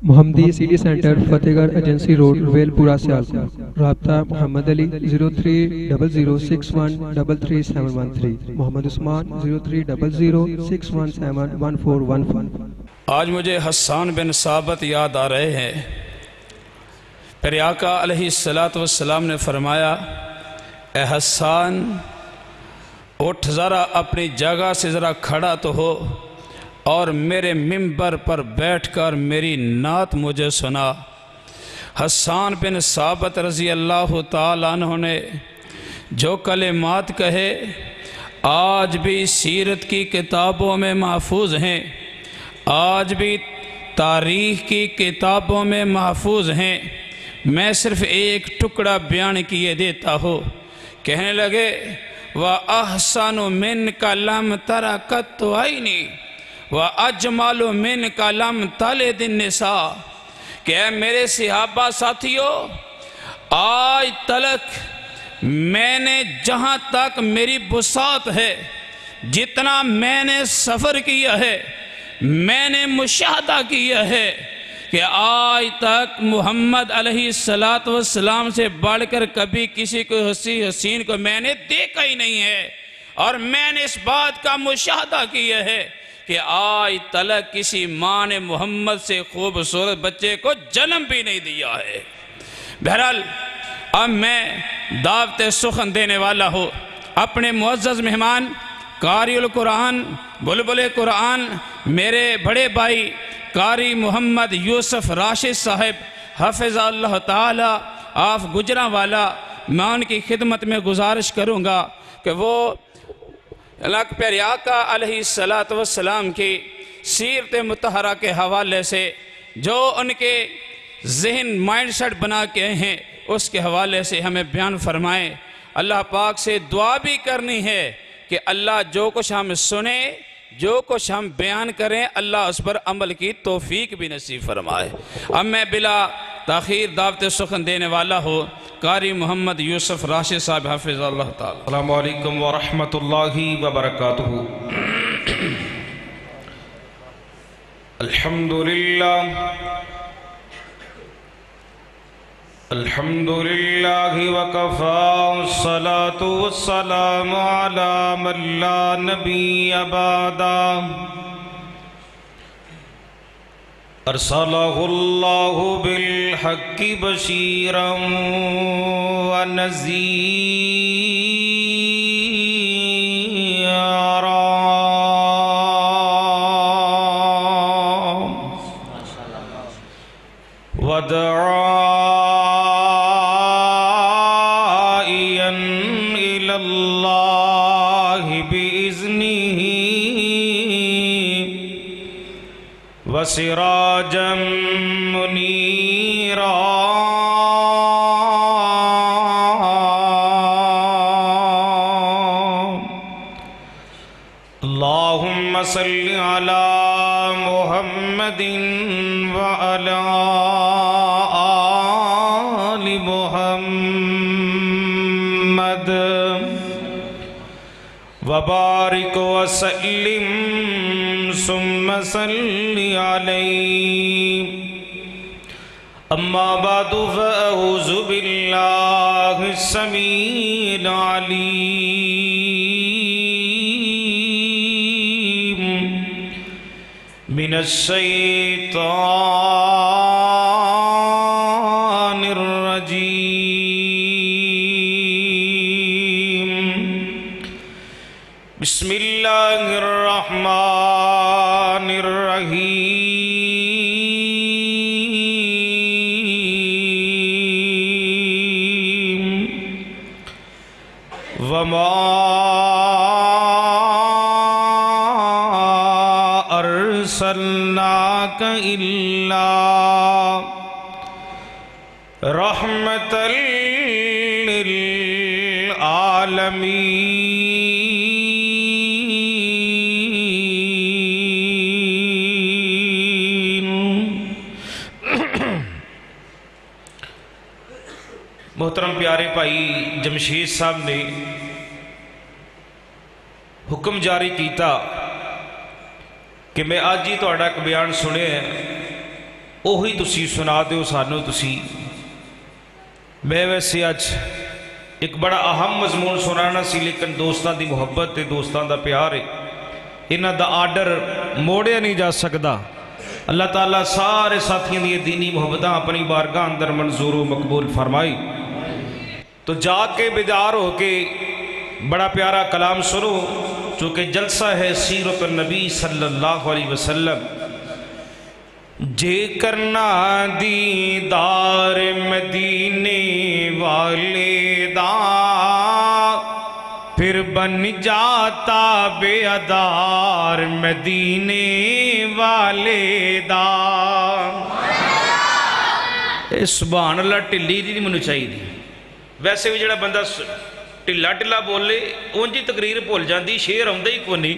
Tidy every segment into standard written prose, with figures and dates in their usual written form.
محمدی city centre فتح گڑھ agency road well پورہ سیالکوٹ۔ رابطہ محمد علی 0300613373 محمد عثمان 030061711415۔ آج مجھے حسان بن ثابت یاد آ رہے ہیں۔ پھر آقا علیہ السلام نے فرمایا، اے حسان اٹھ ذرا اپنی جگہ سے ذرا کھڑا تو ہو اور میرے ممبر پر بیٹھ کر میری نعت مجھے سنا۔ حسان بن ثابت رضی اللہ تعالیٰ عنہ نے جو کلمات کہے آج بھی سیرت کی کتابوں میں محفوظ ہیں، آج بھی تاریخ کی کتابوں میں محفوظ ہیں۔ میں صرف ایک ٹکڑا بیان کیے دیتا ہوں۔ کہنے لگے وَأَحْسَنُ مِنْكَ لَمْ تَرَ قَطُّ عَيْنِي وَأَجْمَلُ مِنْكَ لَمْ تَلِدِ النِّسَاء، کہ اے میرے صحابہ ساتھیوں، آج تلک میں نے جہاں تک میری بساط ہے، جتنا میں نے سفر کیا ہے، میں نے مشاہدہ کیا ہے کہ آج تک محمد علیہ السلام سے بڑھ کر کبھی کسی کو حسین کو میں نے دیکھا ہی نہیں ہے، اور میں نے اس بات کا مشاہدہ کیا ہے کہ آج تلک کسی ماں نے محمد سے خوبصورت بچے کو جنم بھی نہیں دیا ہے۔ بہرحال اب میں دعوت سخن دینے والا ہوں۔ اپنے معزز مہمان قاری القرآن بلبل قرآن میرے بڑے بھائی قاری محمد یوسف راشد صاحب حفظ اللہ تعالی آف گجرانوالا، میں ان کی خدمت میں گزارش کروں گا کہ وہ پیارے آقا علیہ السلام کی سیرت مطہرہ کے حوالے سے جو ان کے ذہن مائنڈ سیٹ بنا کے ہیں اس کے حوالے سے ہمیں بیان فرمائیں۔ اللہ پاک سے دعا بھی کرنی ہے کہ اللہ جو کچھ ہم سنیں، جو کچھ ہم بیان کریں، اللہ اس پر عمل کی توفیق بھی نصیب فرمائے۔ اب میں بلا تاخیر دعوت سخن دینے والا ہوں قاری محمد یوسف راشد صاحب حافظ اللہ تعالی۔ السلام علیکم ورحمۃ اللہ وبرکاتہ۔ الحمدللہ وکفا والصلاة والسلام علی من لا نبی بعدہ، ارسلہ اللہ بالحق بشیرا ونذیرا، وداعیا الی اللہ بإذنہ، وسراجا منیرا، اللہم صل علی محمد وعلی آل محمد، وبارک وسلم ثم صلی علیہ۔ اما بعد فاعوذ باللہ السمیع العلیم من الشیطان الرجیم، بسم اللہ الرحمن الرحیم، وما ارسلناک الا رحمۃ للعالمین۔ محترم پیارے بھائی جمشید صاحب نے حکم جاری کیتا کہ میں آج ہی تو ایک بیان سنے ہیں ਉਹੀ ਤੁਸੀਂ ਸੁਣਾ ਦਿਓ ਸਾਨੂੰ ਤੁਸੀਂ। ਮੈਂ ਵੈਸੇ ਅੱਜ ਇੱਕ ਬੜਾ ਅਹਿਮ ਮਜ਼ਮੂਨ ਸੁਣਾਉਣਾ ਸੀ, ਲੇਕਿਨ ਦੋਸਤਾਂ ਦੀ ਮੁਹੱਬਤ ਤੇ ਦੋਸਤਾਂ ਦਾ ਪਿਆਰ ਹੈ, ਇਹਨਾਂ ਦਾ ਆਰਡਰ ਮੋੜਿਆ ਨਹੀਂ ਜਾ ਸਕਦਾ। اللہ تعالیٰ سارے ساتھیوں دی دینی محبتاں اپنی بارگاہ اندر منظور و مقبول فرمائی۔ تو جا کے بیدار ہو کے بڑا پیارا کلام سنو، چونکہ جلسہ ہے سیرت النبی صلی اللہ علیہ وسلم۔ جے کرنا دیدار مدینے والے دا، پھر بن جاتا بے ادار مدینے والے دا۔ سبحان اللہ ٹلی دی نہیں منو چاہیے دی، ویسے بھی جڑا بندہ ٹلا ٹلا بولے اونجی تقریر بھول جاندی، شیر آمدہ ہی کو نہیں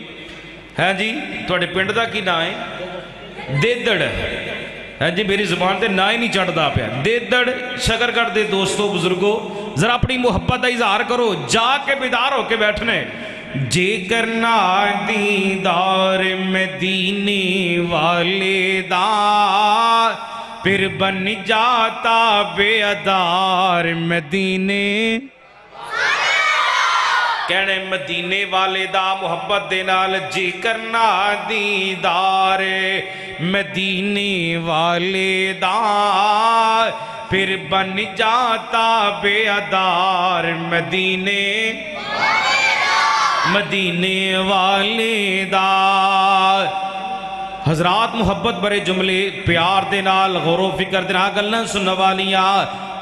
ہے جی۔ تھوڑے پنڈ دا کی نا ہے دیدڑ ہے جی، میری زبان تے نا ہی نہیں چڑھدا پیا دیدڑ۔ شکر کر دے دوستو بزرگو، ذرا اپنی محبت کا اظہار کرو، جا کے بیدار ہو کے بیٹھنے۔ جے کرنا دیدار مدینے والے دا، پھر بن جاتا بے ادار مدینے، کہنے مدینے والے دا محبت دے نال۔ جے کرنا دیدار مدینے والے دا، پھر بن جاتا بے ادار مدینے والے دا۔ حضرات محبت برے جملے پیار دے نال غور و فکر دے نال گلاں سنن والیاں۔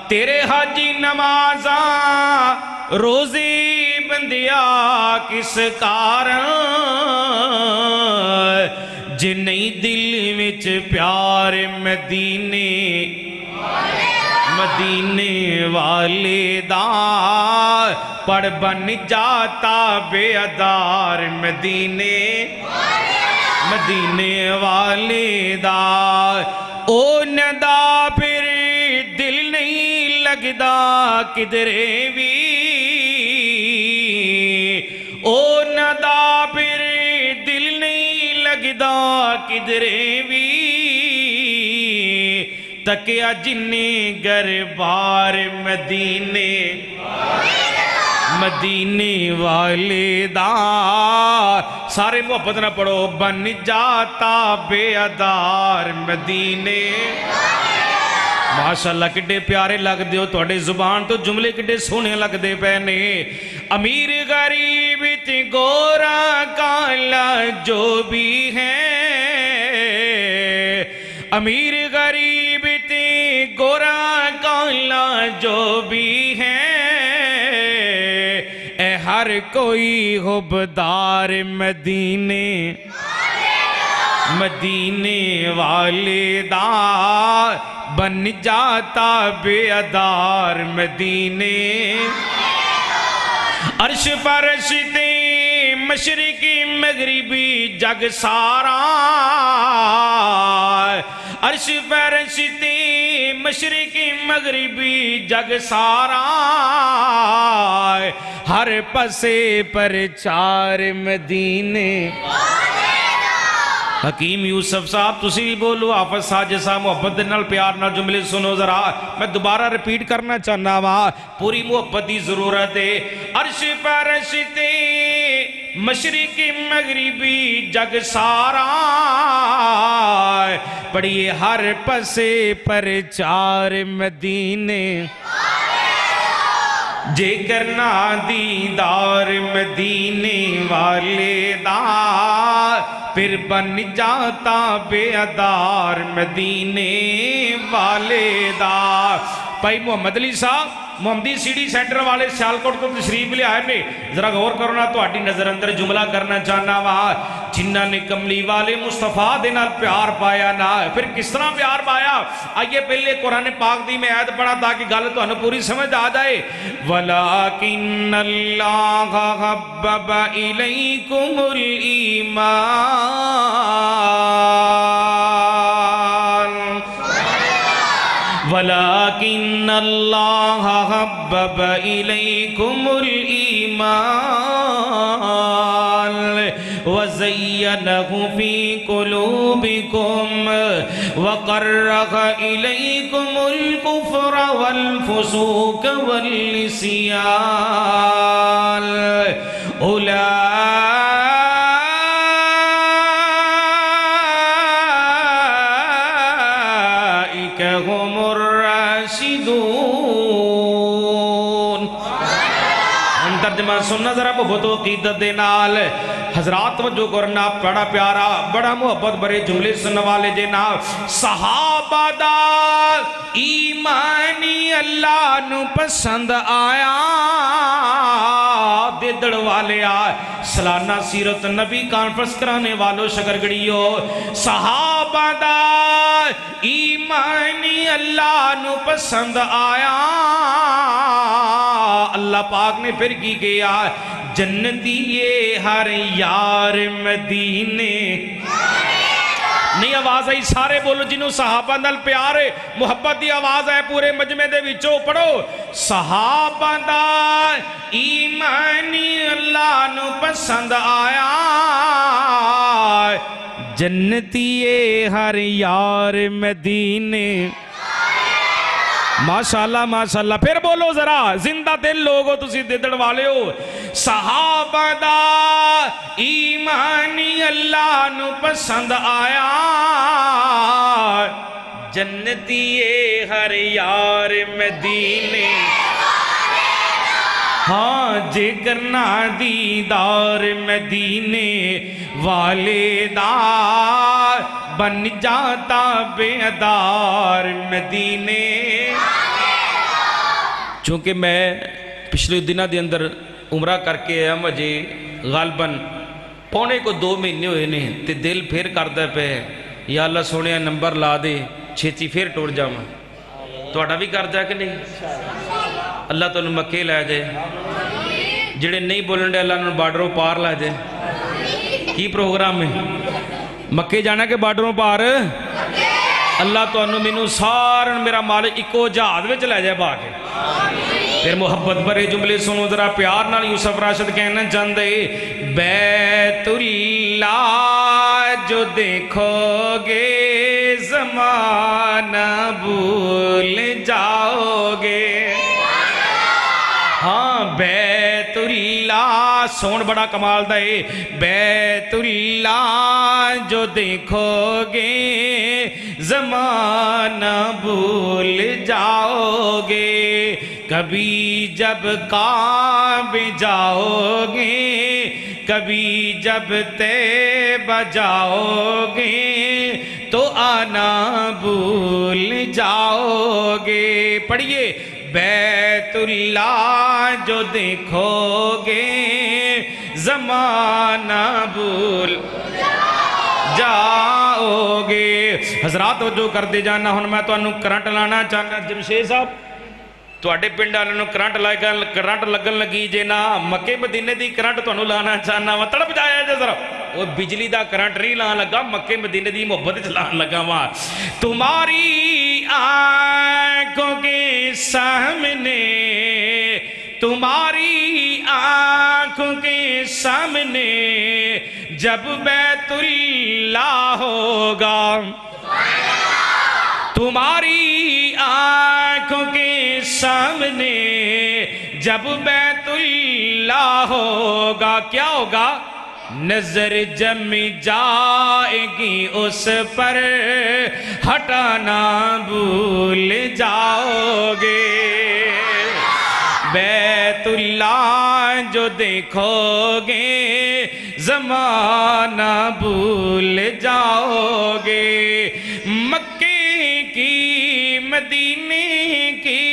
تیرے حاجی نمازاں روزی بندیا کس کارن، جے نہیں دل وچ پیار مدینے والے دا، پڑھ بن جاتا بے ادار مدینے والے دا۔ او ندا پھر دل نہیں لگدا کدرے بھی، او ندا پھر دل نہیں لگدا کدرے بھی، تکیا جننے گر بار مدینے والے دا۔ سارے محبت نہ پڑھو، بن جاتا بے ادار مدینے۔ ماشاءاللہ کڈے پیارے لگ دیو، توڑے زبان تو جملے کڈے سونے لگ دے پہنے۔ امیر غریب تے گورا کالا جو بھی ہے، امیر غریب تے گورا کالا جو بھی ہے، اے ہر کوئی حبدار مدینے والے دا، بن جاتا بے ادار مدینے۔ عرش فرشتے مشرقی مغربی جگ سارا، عرش فرشتے مشرقی مغربی جگ سارا، ہر پسے پر چار مدینے۔ حکیم یوسف صاحب تسی بھی بولو، حافظ ساجد صاحب محبت نال پیار نال جملے سنو ذرا، میں دوبارہ ریپیٹ کرنا چاہنا وا، پوری محبت دی ضرورت ہے۔ عرش فرشتے مشرقی مغربی جگ سارا، پڑھیے ہر پسے پر چار مدینے، جے کرنا دیدار مدینے والے دا، پھر بن جاتا بے ادار مدینے والے دا۔ بھائی محمد علی صاحب محمدی سیڈی سینٹر والے سیالکوٹ کو تشریف لے آئے نے، ذرا غور کرو نا، تو آٹی نظر اندر جملہ کرنا چاہنا وہاں۔ جنہ نے کملی والے مصطفیٰ دے نال پیار پایا نا، پھر کس طرح پیار پایا؟ آئیے پہلے قرآن پاک دی میں آیت پڑھا تاکہ گل تو انہوں پوری سمجھ آ جائے۔ وَلَكِنَّ اللَّهَ حَبَّبَ إِلَيْكُمُ الْإِيمَانَ، وَلَكِنَّ اللَّهَ حَبَّبَ إِلَيْكُمُ الْإِيمَانَ وَزَيَّنَهُ فِي قُلُوبِكُمْ وَقَرَّهَ إِلَيْكُمُ الْكُفْرَ وَالْفُسُوقَ وَالْعِصْيَانَ أُولَئِكَ هُمُ الرَّاشِدُونَ۔ ترجمہ سننا ذرا بہت عقیدت دے نال حضرات توجہ کرنا، بڑا پیارا بڑا محبت بڑے جملے سننے والے جناب صحابہ دا ایمانی اللہ نو پسند آیا دیدڑ والے آئے سالانہ سیرت نبی کانفرنس کرانے والوں شکرگڑیوں صحابہ دا ایمانی اللہ نو پسند آیا اللہ پاک نے پھر کی گیا جنتی یہ ہر یار مدینے نہیں آواز آئی سارے بولو جنہوں صحابہ نال پیارے محبت دی آواز ہے پورے مجمع دے وچوں پڑھو صحابہ دا ایمانی اللہ نو پسند آیا جنتی یہ ہر یار مدینے ماشاءاللہ ماشاءاللہ پھر بولو ذرا زندہ دل لوگو تسی دیدڑ والے ہو صحابہ دا ایمانی اللہ نو پسند آیا جنتی ہر یار مدینے ہاں جگر نہ دیدار مدینے والے دار بن جاتا بیدار مدینے چونکہ میں پچھلے دنوں دے اندر عمرہ کر کے آیا مجھے غالباً پونے کو 2 مہینے ہوئے نے تے دل پھر کرتا پہ یا اللہ سونے نمبر لا دے چھیتی پھر ٹوڑ جاؤں توڑا بھی کر جائے کہ نہیں اللہ تو انہوں مکے لائے جائے جڑے نہیں بولن دے اللہ انہوں بارڈروں پار لائے جائے کی پروگرام ہے مکے جانا کہ بارڈروں پار اللہ تو انہوں مینوں سارن میرا مالک اکو جہاد میں چلا جائے باقی پھر محبت بھرے جملے سنو ذرا پیار نال یوسف راشد کہنا چاہتے بیت اللہ جو دیکھو گے زمانہ بھول جاؤ گے ہاں بیت اللہ سون بڑا کمال دے بیت اللہ جو دیکھو گے زمانہ بھول جاؤ گے کبھی جب کعبے جاؤ گے کبھی جب طیبہ جاؤ گے تو آنا بھول جاؤ گے پڑھیے بیت اللہ جو دیکھو گے زمانہ بھول جاؤ گے حضرات جو کر دے جانا ہوں میں تو انہوں کرنٹ لانا چاہنا جمشید صاحب تو اڈے پنڈا انہوں کرنٹ لگن لگی جے نا مکے مدینے دی کرنٹ تو انہوں لانا چاہنا وہ تڑپ جایا جے ذرا وہ بجلی دا کرنٹ نہیں لان لگا مکے مدینے دی محبت چلان لگا وہاں تمہاری آنکھوں کے سامنے تمہاری آنکھوں کے سامنے جب بیت اللہ ہوگا تمہاری آنکھوں کے سامنے جب بیت اللہ ہوگا کیا ہوگا نظر جم جائے گی اس پر ہٹانا بھول جاؤ گے بیت اللہ جو دیکھو گے زمانہ بھول جاؤ گے مکے کی مدینے کی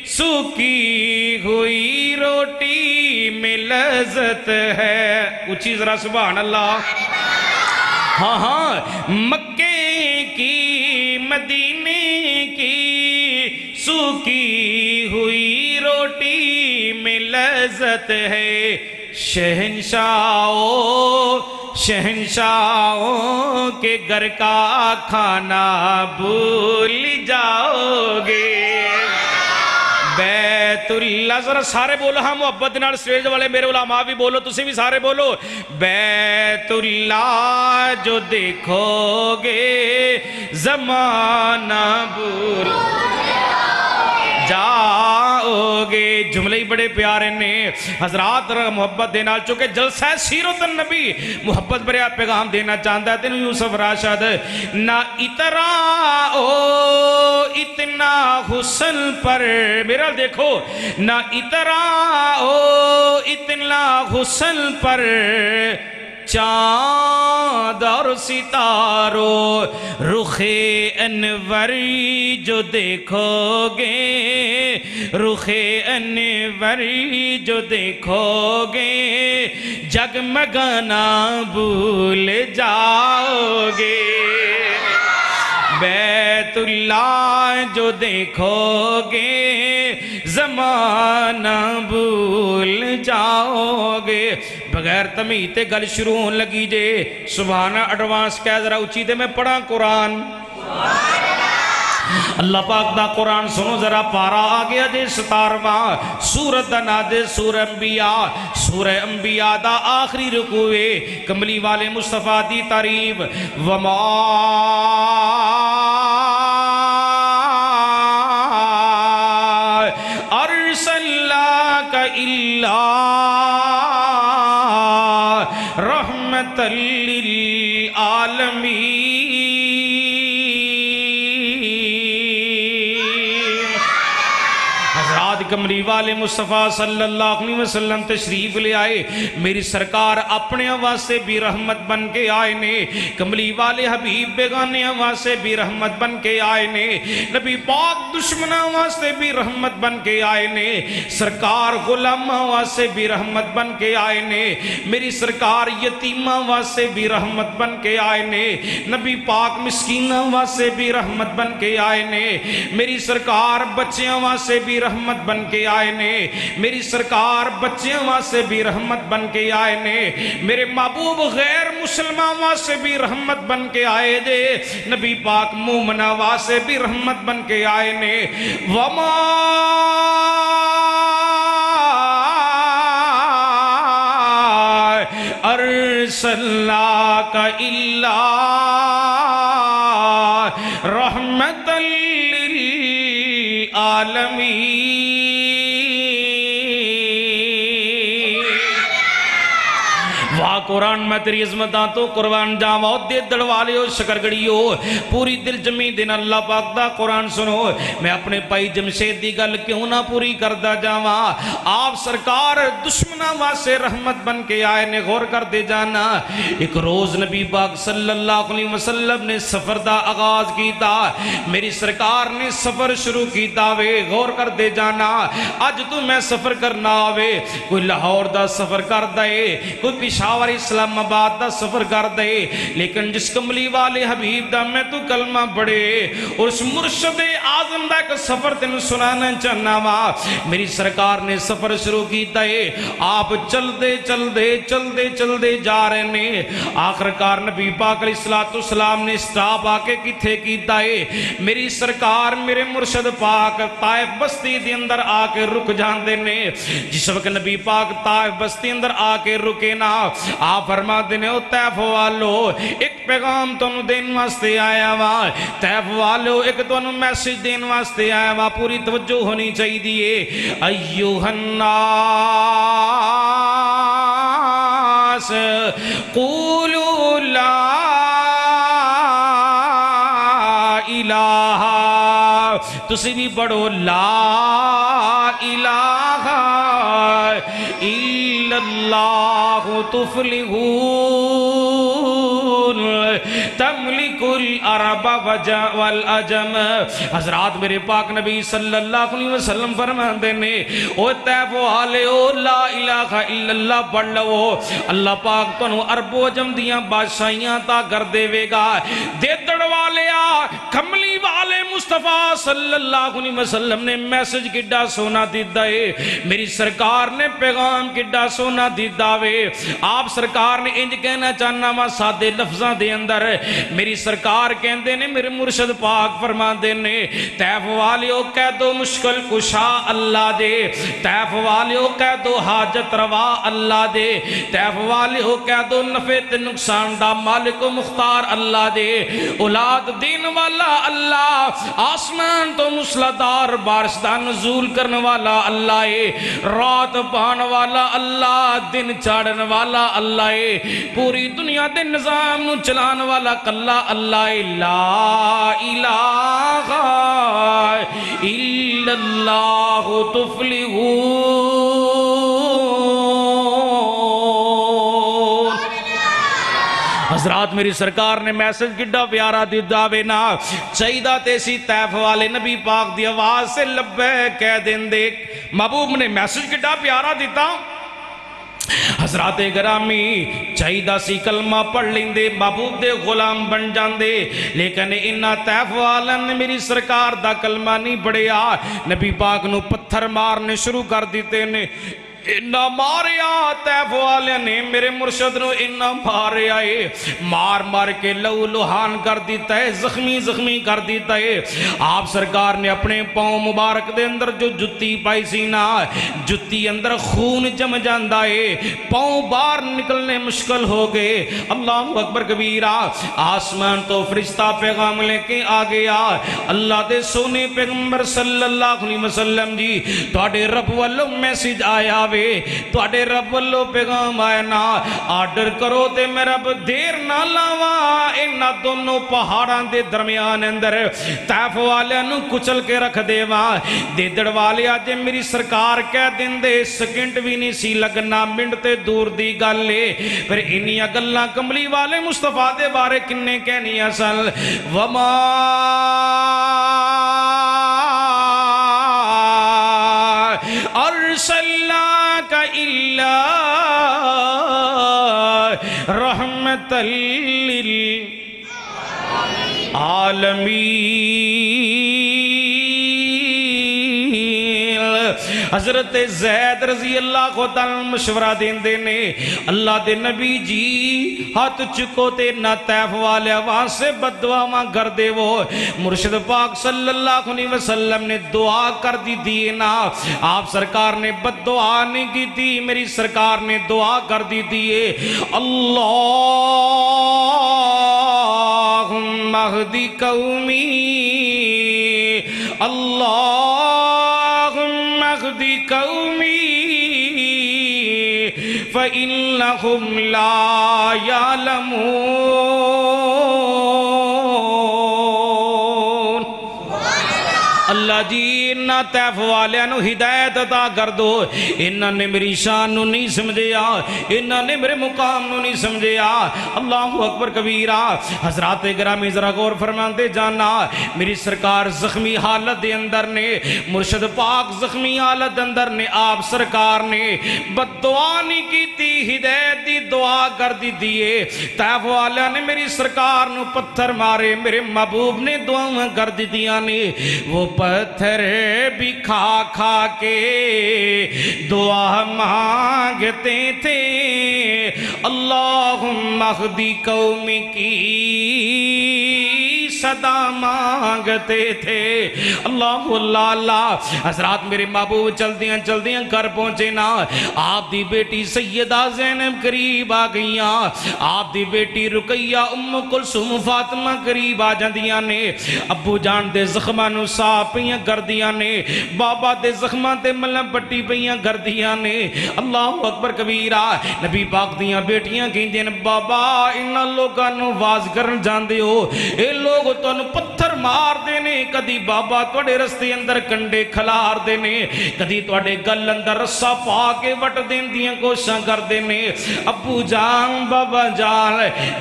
سوکھی ہوئی روٹی میں لذت ہے اونچی ذرا سبحان اللہ ہاں ہاں مکے کی مدینے کی سوکھی ہوئی روٹی میں لذت ہے شہنشاہوں کے گھر کا کھانا بھول جاؤ گے بیت اللہ، ذرا سارے بولو ہاں محبت نال، سٹیج والے میرے علماء بھی بولو، تسی بھی سارے بولو، بیت اللہ جو دیکھو گے زمانہ بھول جاؤ گے۔ جملے ہی بڑے پیارے نے حضرات، محبت دینا، چونکہ جلسہ سیرت النبی محبت بریا پیغام دینا چاہتا ہے۔ تینو یوسف راشد نہ اتراؤ اتنا حسن پر، میرا دیکھو، نہ اتراؤ اتنا حسن پر، چاند اور ستاروں رخ انوری جو دیکھو گے، رخ انوری جو دیکھو گے، جگمگانا بھول جاؤ گے۔ بیت اللہ جو دیکھو گے زمانہ بھول جاؤ گے۔ بغیر تمیتے گل شروع ہون لگی جے، سبحانہ ایڈوانس کہہ ذرا اچھی دے میں پڑھا قرآن۔ اللہ پاک دا قرآن سنو ذرا، پارا آگیا جے 17واں، سورت دا نادے سورہ انبیاء، سورہ انبیاء دا آخری رکوے، کملی والے مصطفیٰ دی تعریف، وما ارسلناک الا رحمت للعالمین۔ حضرات کملی والے مصطفیٰ صلی اللہ علیہ وسلم تشریف لے آئے، میری سرکار اپنے واسطے بھی رحمت بن کے آئے نے، کملی والے حبیب بیگانے واسطے بھی رحمت بن کے آئے نے، نبی پاک دشمنوں واسطے بھی رحمت بن کے آئے نے، سرکار غلاموں واسطے بھی رحمت بن کے آئے نے، میری سرکار یتیموں واسطے بھی رحمت بن کے آئے نے، نبی پاک مسکینوں واسطے بھی رحمت بن کے آئے نے، میری سرکار بچیاں واسطے بھی رحمت بن کے آئے نے، میری سرکار بچیاں واسطے بھی رحمت بن کے آئے نے، میرے محبوب غیر مسلمان واسطے بھی رحمت بن کے آئے دے، نبی پاک مومنہ واسطے بھی رحمت بن کے آئے نے۔ وما ارسلناک الا رحمت للعالمین۔ واہ قرآن میں تیری عظمتاں تو قربان جاواں، دے دڑوالیو شکرگڑیو، پوری دل جمی دن اللہ پاک دا قرآن سنو۔ میں اپنے پائی جمشید دی گل کیوں نہ پوری کردہ جاواں، آپ سرکار دشمنہ واسے رحمت بن کے آئے نے، غور کر دے جانا۔ ایک روز نبی پاک صلی اللہ علیہ وسلم نے سفر دا آغاز کیتا، میری سرکار نے سفر شروع کیتا وے، غور کر دے جانا۔ آج تو میں سفر کرنا آوے، کوئی لاہور دا سفر کر دے، کوئی پشاور اسلام آباد دا سفر کر دے، لیکن جس کملی والے حبیب دا میں تو کلمہ پڑھے اور اس مرشد اعظم دا ایک سفر تین سنانا چاہنا وا۔ میری سرکار نے سفر شروع کیتا ہے، آپ چل دے جا رہے نے، آخرکار نبی پاک علیہ السلام نے سٹاپ آ کے کتھے کیتا ہے، میری سرکار میرے مرشد پاک طائف بستی دے اندر آ کے رک جاندے نے۔ جس وقت نبی پاک طائف بستی اندر آ کے رکے نا، آپ فرما دینے او طائف والو ایک پیغام تنو دین واسطے آیا وا، طائف والو ایک تنو میسج دین واسطے آیا وا، پوری توجہ ہونی چاہی دیئے۔ ایوہ الناس قولوا لا الہ، تسی بھی پڑھو لا الہ الا اللہ تفلحون تملک العرب والعجم۔ حضرات میرے پاک نبی صلی اللہ علیہ وسلم فرماندے نے، او طائف والے او لا الہ الا اللہ پڑھ لو، اللہ پاک تنو عرب و عجم دیاں بادشاہیاں تا کر دے وے گا۔ دیدڑ والے کملی والے مصطفیٰ صلی اللہ علیہ وسلم نے میسج کڈا سونا دیتا ہے، میری سرکار نے پیغام کڈا سونا دیتا وے۔ آپ سرکار نے انج کہنا چاہنا وا سادے لفظاں دے اندر، میری سرکار کہندے نے، میرے مرشد پاک فرماندے نے، طیف والیو کہہ دو مشکل کشا اللہ دے، طیف والیو کہہ دو حاجت روا اللہ دے، طیف والیو کہہ دو نفع تے نقصان دا مالک و مختار اللہ دے، اولاد دین والا اللہ، آسمان تو مسلادار بارش دا نزول کرنے والا اللہ ہے، رات پان والا اللہ، دن چاڑن والا اللہ ہے، پوری دنیا دے نظام نو چلان والا کلا اللہ ہے۔ لا الہ الا اللہ تفلحون۔ حضرات میری سرکار نے میسج کڈا پیارا دیتا بے نا، چاہیدہ تیسی طیف والے نبی پاک دی آواز سے لبیک کہہ دیں دے۔ محبوب نے میسج کڈا پیارا دیتا، حضرات گرامی چاہیدہ سی کلمہ پڑھ لیں دے، محبوب دے غلام بن جان دے، لیکن انہا طیف والن نے میری سرکار دا کلمہ نہیں پڑھیا، نبی پاک نو پتھر مارنے شروع کر دیتے نے، انہا ماریا طیف والے نے میرے مرشد نو، انہا ماریا ہے، مار مار کے لہو لہان کر دیتا ہے، زخمی زخمی کر دیتا ہے۔ آپ سرکار نے اپنے پاؤں مبارک دے اندر جو جتی پائی سی نا، جتی اندر خون جم جاندہ ہے، پاؤں باہر نکلنے مشکل ہو گئے۔ اللہ اکبر کبیرہ، آسمان تو فرشتہ پیغام لے کے آ گیا، اللہ دے سونے پیغمبر صلی اللہ علیہ وسلم جی، توڑے رب والو میسیج آیا وے، توڑے رب والو پیغام آیا نا، آرڈر کرو تے میں رب دیر نہ لاوا، انہا دونوں پہاڑاں دے درمیان اندر طیف والے نو کچل کے رکھ دے وہاں، دیدڑ والے آجے میری سرکار کہہ دن دے، سکنٹ بھی نہیں سی لگنا، منٹ تے دور دی گل لے، پھر انہی اگلہ کملی والے مصطفیٰ دے بارے کنے کہنی اصل وما ارسلناک الا رحمت للعالمین۔ حضرت زید رضی اللہ کو تعالیٰ مشورہ دین دینے، اللہ دے نبی جی ہاتھ چکو تے نہ طیف والے وہاں سے بد دعا ماں کر دے وہ۔ مرشد پاک صلی اللہ علیہ وسلم نے دعا کر دی دیئے نا، آپ سرکار نے بد دعا نہیں کی تھی، میری سرکار نے دعا کر دی دیئے، اللہم اہدی قومی، اللہم اہدی قومی فإنہم لا یعلمون۔ اللہ جی انہا طیف والیاں نو ہدایت عطا کر دو، انہا نے میری شان نو نہیں سمجھیا، انہا نے میرے مقام نو نہیں سمجھیا۔ اللہ اکبر کبیرہ۔ حضرات گرامی ذرا غور فرماندے جانا، میری سرکار زخمی حالت دے اندر نے، مرشد پاک زخمی حالت دے اندر نے، آپ سرکار نے بد دعا نہیں کی تھی، ہدایت دی دعا کر دی دیئے۔ طیف والیاں نے میری سرکار نو پتھر مارے، میرے محبوب نے دعا کر دی دیا نے، وہ پتھر بھی کھا کھا کے دعا مانگتے تھے، اللہم اہدی قومی کی صدا مانگتے تھے۔ اللہ اللہ اللہ۔ حضرات میرے محبوب چلدیاں چلدیاں گھر پہنچے نا، آپ دی بیٹی سیدہ زینب قریب آ گئیاں، آپ دی بیٹی رقیہ ام کلثوم فاطمہ قریب آ جاندیاں نے، ابو جان دے زخماں نو صاف پیاں کردیاں نے، بابا دے زخماں تے ملم پٹی پیاں کردیاں نے۔ اللہ اکبر کبیرہ۔ نبی پاک دیاں بیٹیاں کہندے نے، بابا انہاں لوگاں نو واز کرن جاندے ہو، اے لوگ تانوں پتھر مار دینے، کدی بابا توڑے رستے اندر کنڈے کھلار دینے، کدی توڑے گل اندر رسا پا کے وٹ دین دیاں کوشاں کر دینے۔ ابو جان بابا جان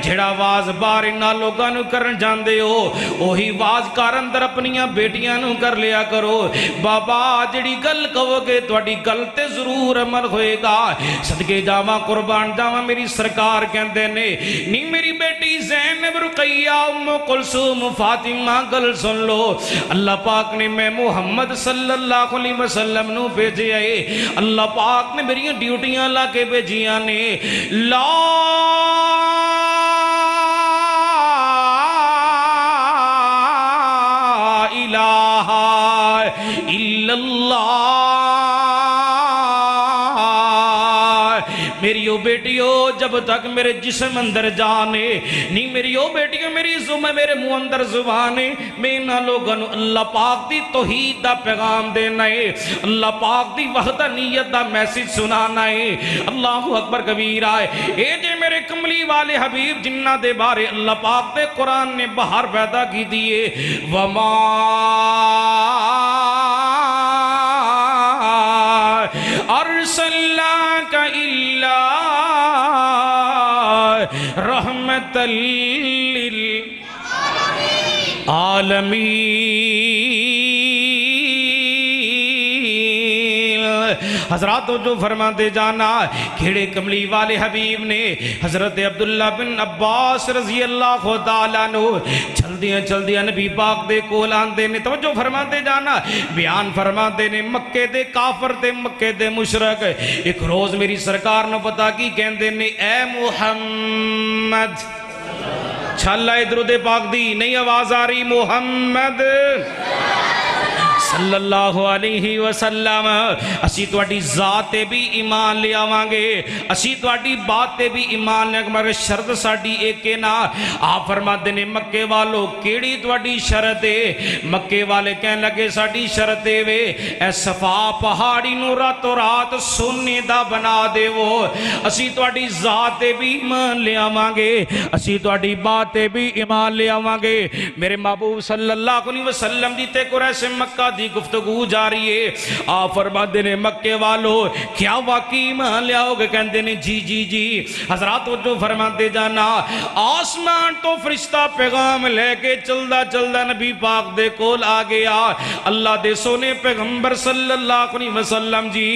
جڑا واز بار انہاں لوگاں نو کرن جاندے ہو، وہی واز کار اندر اپنیاں بیٹیاں نو کر لیا کرو۔ بابا جڑی گل کہو گے تواڈی گل تے ضرور عمل ہوئے گا۔ صدقے جاواں قربان جاواں میری سرکار کہندے نے، نہیں میری بیٹی زینب رقیہ ام کلثوم فاطمہ گل سن لو، اللہ پاک نے میں محمد صلی اللہ علیہ وسلم نو بھیجے آئے، اللہ پاک نے میری ڈیوٹیاں لا کے بھیجیاں نے، لا الہ الا اللہ۔ میری او بیٹیو جب تک میرے جسم اندر جانے نہیں، میری او بیٹیو میری میرے منہ اندر زبانے، میں انہاں لوگاں نو اللہ پاک دی توحید دا پیغام دینا ہے، اللہ پاک دی وحدانیت دا میسج سنانا ہے۔ اللہ اکبر کبیرہ ہے۔ اے جے میرے کملی والے حبیب جنہ دے بارے اللہ پاک دے قرآن نے بہار پیدا کی دیئے، وما ارسلناک الا رحمت للعالمین۔ حضرات جو فرماتے جانا کھڑے کملی والے حبیب نے حضرت عبداللہ بن عباس رضی اللہ تعالیٰ عنہ چل دیا نبی پاک دے کول آندے نے، توجہ فرماتے جانا، بیان فرماتے نے، مکے دے کافر دے مکے دے مشرک ایک روز میری سرکار نو پتا کی کہندے نے، اے محمد، چھالا درود پاک دی نہیں آواز آ رہی، محمد صلی اللہ علیہ وسلم، اسی تواڈی ذات تے بھی ایمان لے آوانگے، اسی تواڈی بات تے بھی ایمان لے آوانگے، مگر شرط ساڈی ایک ہے نا۔ آپ فرماتے نے مکے والو کیڑی تواڈی شرط ہے؟ مکے والے کہنے لگے ساڈی شرط ہے وے اے صفا پہاڑی نو راتوں رات سونے دا بنا دے وہ، اسی تواڈی ذات تے بھی ایمان لے آوانگے، اسی تواڈی بات تے بھی ایمان لے آوانگے۔ میرے محبوب صلی اللہ علیہ وسلم دی تے قریش مکہ دی گفتگو جاری ہے۔ آپ فرماتے نے مکے والو کیا واقعی ایمان لے آؤ گے؟ کہندے نے جی جی جی۔ حضرات جو فرماتے جانا آسمان تو فرشتہ پیغام لے کے چلدا نبی پاک دے کول آ گیا، اللہ دے سونے پیغمبر صلی اللہ علیہ وسلم جی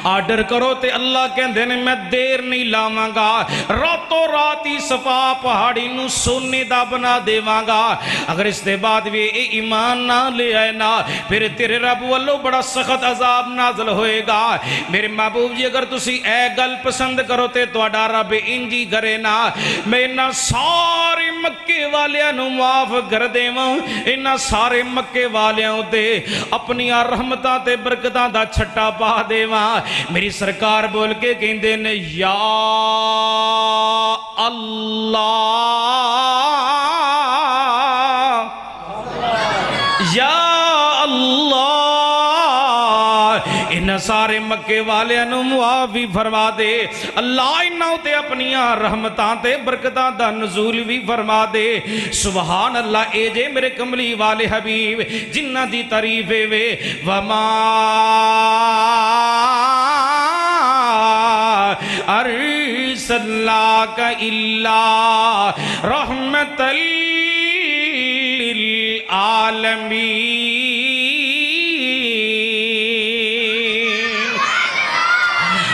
آرڈر کرو تے اللہ کہندے نے میں دیر نہیں لاواں گا، راتوں رات ہی صفا پہاڑی نو سونے دا بنا دیواں گا، اگر اس دے بعد بھی اے ایمان نہ لے آئے نا پھر تیرے رب والو بڑا سخت عذاب نازل ہوئے گا۔ میرے محبوب جی اگر تسی اے گل پسند کرو تے تواڈا رب انجی کرے نا، میں انہاں سارے مکے والیاں نو معاف کر دیواں، انہاں سارے مکے والیاں تے اپنی رحمتاں تے برکتاں دا چھٹا پا دیواں۔ میری سرکار بول کے کہندے نے یا اللہ یا اللہ، ان سارے مکے والے انو معافی فرما دے، اللہ انہوں تے اپنیاں رحمتاں تے برکتاں دا نزول بھی فرما دے۔ سبحان اللہ، اے جے میرے کملی والے حبیب جنہ دی تعریف وے وما ارسلناک الا رحمت للعالمین۔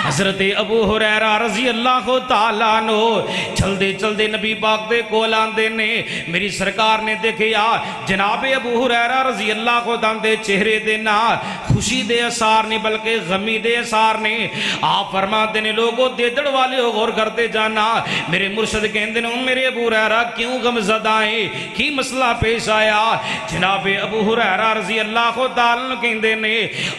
حضرت ابو ہریرہ رضی اللہ تعالیٰ عنہ چل دے نبی پاک دے کول آندے نے، میری سرکار نے دیکھیا جناب ابو ہریرہ رضی اللہ عنہ دے چہرے دے نا خوشی دے اثار نہیں بلکہ غمی دے اثار نے۔ آپ فرماتے نے لوگوں دیدڑ والے غور کرتے جانا، میرے مرشد کہندے نے میرے ابو ہریرہ کیوں غم زدہ ہیں، کی مسئلہ پیش آیا؟ جناب ابو ہریرہ رضی اللہ تعالیٰ عنہ کہندے نے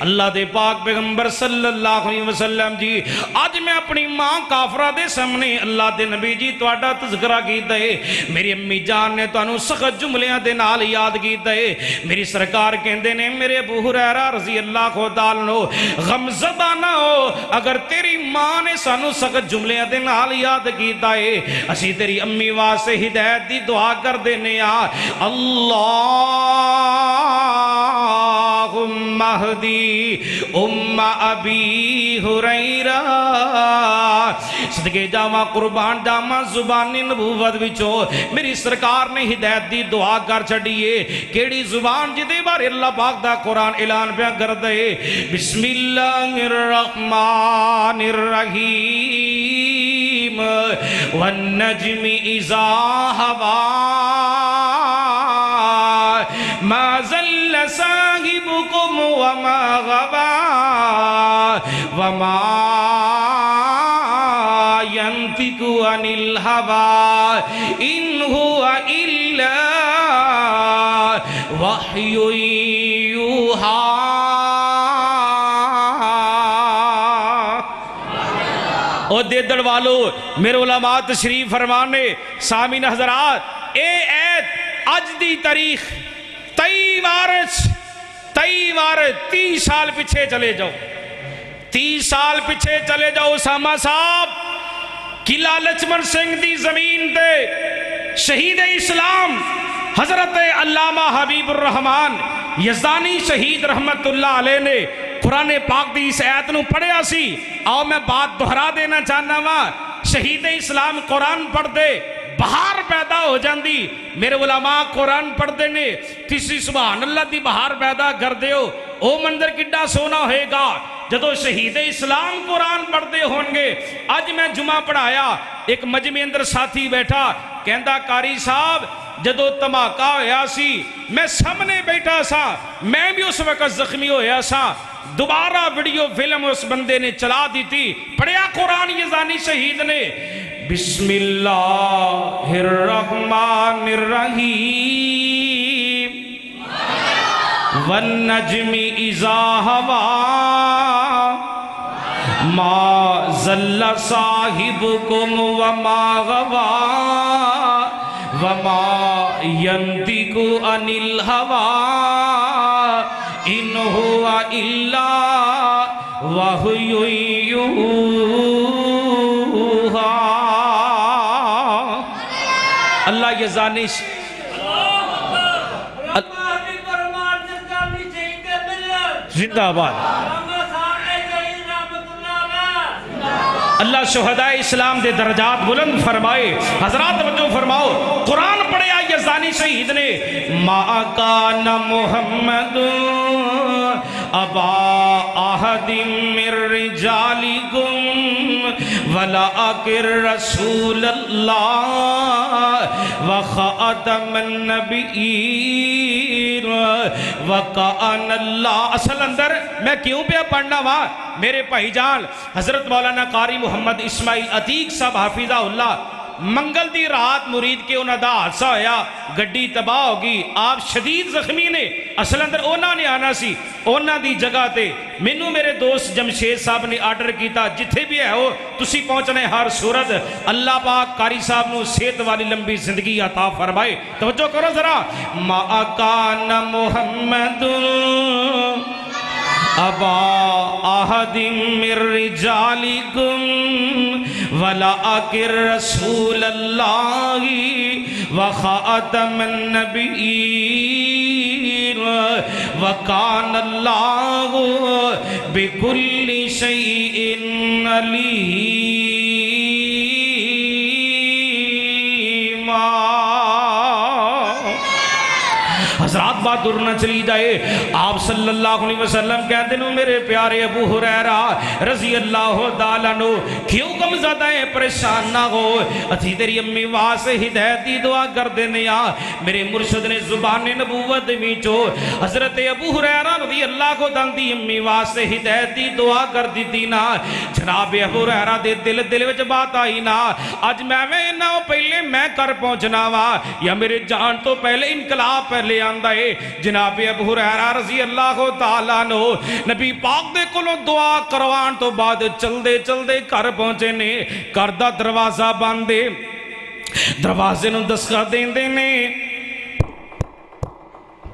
اللہ دے پاک پیغمبر صلی اللہ علیہ وسلم جی آج میں اپنی ماں کافرہ دے سامنے اللہ دے نبی جی تواڈا تذکرہ کیتا ہے، میری امی جان نے تانوں سخت جملیاں دے نال یاد کیتا ہے۔ میری سرکار کہندے نے میرے ابو ہریرہ رضی اللہ تعالیٰ عنہ غم زدہ نہ ہو، اگر تیری ماں نے سانوں سخت جملیاں دے نال یاد کیتا ہے اسی تیری امی واسطے ہدایت دی دعا کر دینے آ، اللہم اہدی ام ابی ہریرہ، صدقے جاواں قربان جاواں زبان نبوت وچوں میری سرکار نے ہدایت دی دعا کر چھڑیے، کیڑی زبان جدے بارے اللہ پاک دا قرآن اعلان پہ کر دے، بسم اللہ الرحمن الرحیم والنجم اذا ہوا ما ضل صاحبكم وما غوا وما ينطق عن الهوى إن هو إلا وحي يوحى. او دیدڑ والو میرے علماء تشریف فرمانے سامعین حضرات اے ایت اج دی تاریخ 30 سال پیچھے چلے جاؤ 30 سال پیچھے چلے جاؤ. اسامہ صاحب قلعہ لچمن سنگھ دی زمین دے شہید اسلام حضرت علامہ حبیب الرحمن یزدانی شہید رحمت اللہ علیہ نے قرآن پاک دی اس آیت نو پڑھیا سی. آؤ میں بات دہرا دینا چاہنا وا شہید اسلام قرآن پڑھ دے بہار پیدا ہو جاندی. میرے علماء قرآن پڑھ دے نے تیسری سبحان اللہ دی بہار پیدا کر دے ہو. او منظر کڈا سونا ہوئے گا جدو شہید اسلام قرآن پڑھ دے ہونگے. آج میں جمعہ پڑھایا ایک مجمع اندر ساتھی بیٹھا کہندہ قاری صاحب جدو تماکہ ہویا سی میں سامنے بیٹھا سا میں بھی اس وقت زخمی ہویا سا. دوبارہ ویڈیو فلم اس بندے نے چلا دی تھی پڑھیا قرآن یزدانی شہید نے بسم اللہ الرحمن الرحیم والنجم اذا ہوا ما ضل صاحبکم وما غوا وما ينطق عن الهوى إن هو إلا وحي يوحى. اللہ یزدانی زندہ باد. اللہ شہداء اسلام دے درجات بلند فرمائے. حضرات توجہ فرماؤ قرآن پڑھے آئی یزدانی شہید نے ما کان محمد ابا احد من رجالکم ولکن رسول اللہ وخاتم النبیین وکان اللہ. اصل اندر میں کیوں پہ پڑھنا وہاں میرے بھائی جان حضرت مولانا قاری محمد اسماعیل عتیق صاحب حافظہ اللہ منگل دی رات مرید کے انہاں دا حادثہ ہویا گڈی تباہ ہوگی آپ شدید زخمی نے. اصل اندر اونا نے آنا سی اونا دی جگہ تے منو میرے دوست جمشید صاحب نے آرڈر کیتا جتھے بھی ہے ہو تسی پہنچنے ہر صورت. اللہ پاک قاری صاحب نو صحت والی لمبی زندگی عطا فرمائے. توجہ کرو ذرا ما کان محمد ابا احد من رجالکم ولکن رسول اللہ وخاتم النبیین وکان اللہ بکل شیء علیما. حضرات بات دور نہ چلی جائے آپ صلی اللہ علیہ وسلم کہتے ہیں میرے پیارے ابو ہریرہ رضی اللہ تعالیٰ عنہ کیوں غم زدہ ہے پریشان نہ ہو اتھی تیری امی واسے ہدایت دی دعا کر دینے میرے مرشد نے زبان نبوت میچو حضرت ابو ہریرہ رضی اللہ کو دی امی واسے ہدایت دی دعا کر دی دینا. جناب ابو ہریرہ دے دل وچ بات آئی نا آج میں نہ پہلے میں کر پہنچنا وا یا میرے جان تو پہلے انقلاب پہلے آندہ ہے. جناب ابو ہریرہ رضی اللہ تعالیٰ عنہ نبی پاک دے کولوں دعا کروان تو بعد چل دے گھر پہنچے نے گھر دا دروازہ باندے دروازے نو دستخط دیندے نے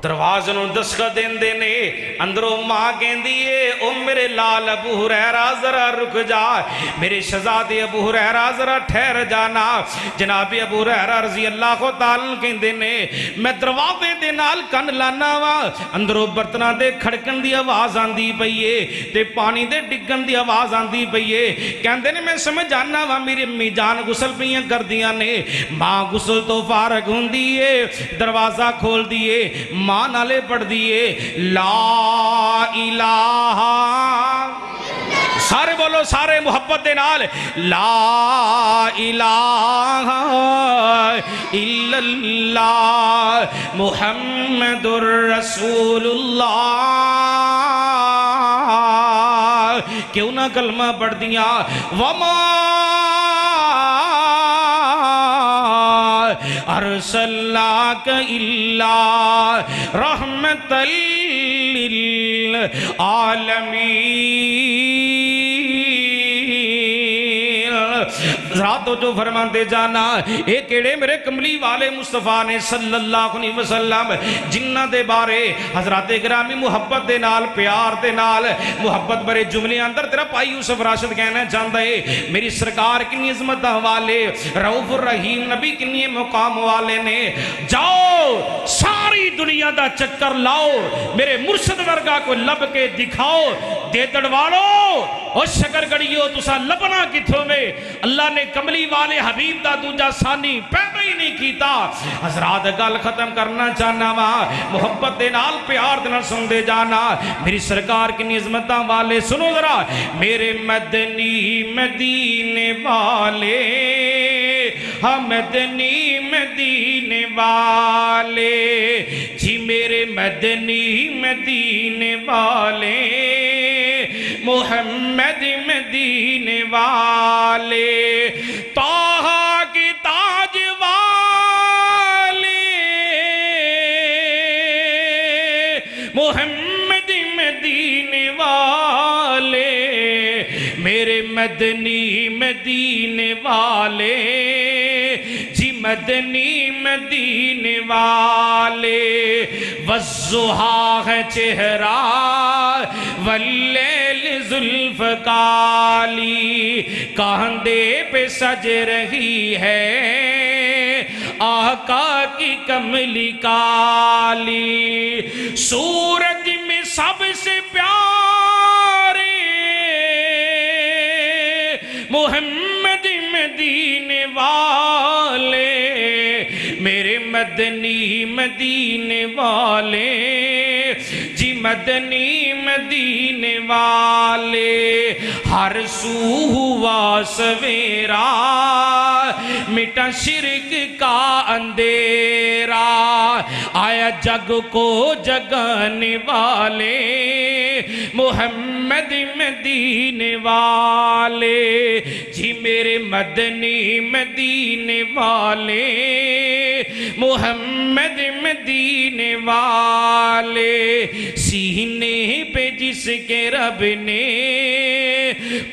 دروازے نو دستخط دیندے نے اندروں ماں کہندی ہے او میرے لال ابو ہریرہ ذرا رک جا میرے شہزادے ابو ہریرہ ذرا ٹھہر جانا. جناب ابو ہریرہ رضی اللہ تعالیٰ کہندے نے میں دروازے دے نال کن لانا وا اندروں برتناں دے کھڑکن دی آواز آندی پئی ہے تے پانی دے ڈگن دی آواز آندی پئی ہے. کہندے نے میں سمجھ جانا وا میری امی جان غسل پیاں کردیاں نے ماں غسل تو فارغ ہوندی ہے دروازہ کھول دیے ماں نالے پڑھ دیئے لا الہ سارے بولو سارے محبت دے نال لا الہ الا اللہ محمد الرسول اللہ کیوں نہ کلمہ پڑھ دیا وما ارسلناک الا رحمت للعالمین راتوں جو فرماتے جانا اے کیڑے میرے کملی والے مصطفیٰ نے صلی اللہ علیہ وسلم جنہ دے بارے حضرات گرامی محبت دے نال پیار دے نال محبت برے جملے اندر تیرا پائی یوسف راشد کہنا چاہتا ہے میری سرکار کنی عظمت والے رؤوف الرحیم نبی کنی مقام والے نے جاؤ ساری دنیا دا چکر لاؤ میرے مرشد ورگا کو لب کے دکھاؤ دے دڑوالو اور شکر گڑیو تسا لبنا کتھوں میں اللہ نے کملی والے حبیب دا دوجہ ثانی پیدا ہی نہیں کیتا حضرات گل ختم کرنا چاہنا وہاں محبت دے نال پیار دے نال سن دے جانا میری سرکار کی نعمتاں والے سنو ذرا میرے مدنی مدینے والے ہم مدنی مدینے والے جی میرے مدنی مدینے والے محمد مدینے والے طہ کی تاج والے محمد مدینے والے میرے مدنی مدینے والے جی مدنی مدینے والے والضحیٰ ہے چہرہ واللیل زلف کالی کاندھے پہ سج رہی ہے آقا کی کملی کالی سورج میں سب سے پیارے محمد مدینے والے میرے مدنی مدینے والے جی مدنی مدینے والے ہر سو ہوا سویرا مٹا شرک کا اندھیرا آیا جگ کو جگانے والے محمد مدینے والے جی میرے مدنی مدینے والے محمد مدینے والے سینے پہ جس کے رب نے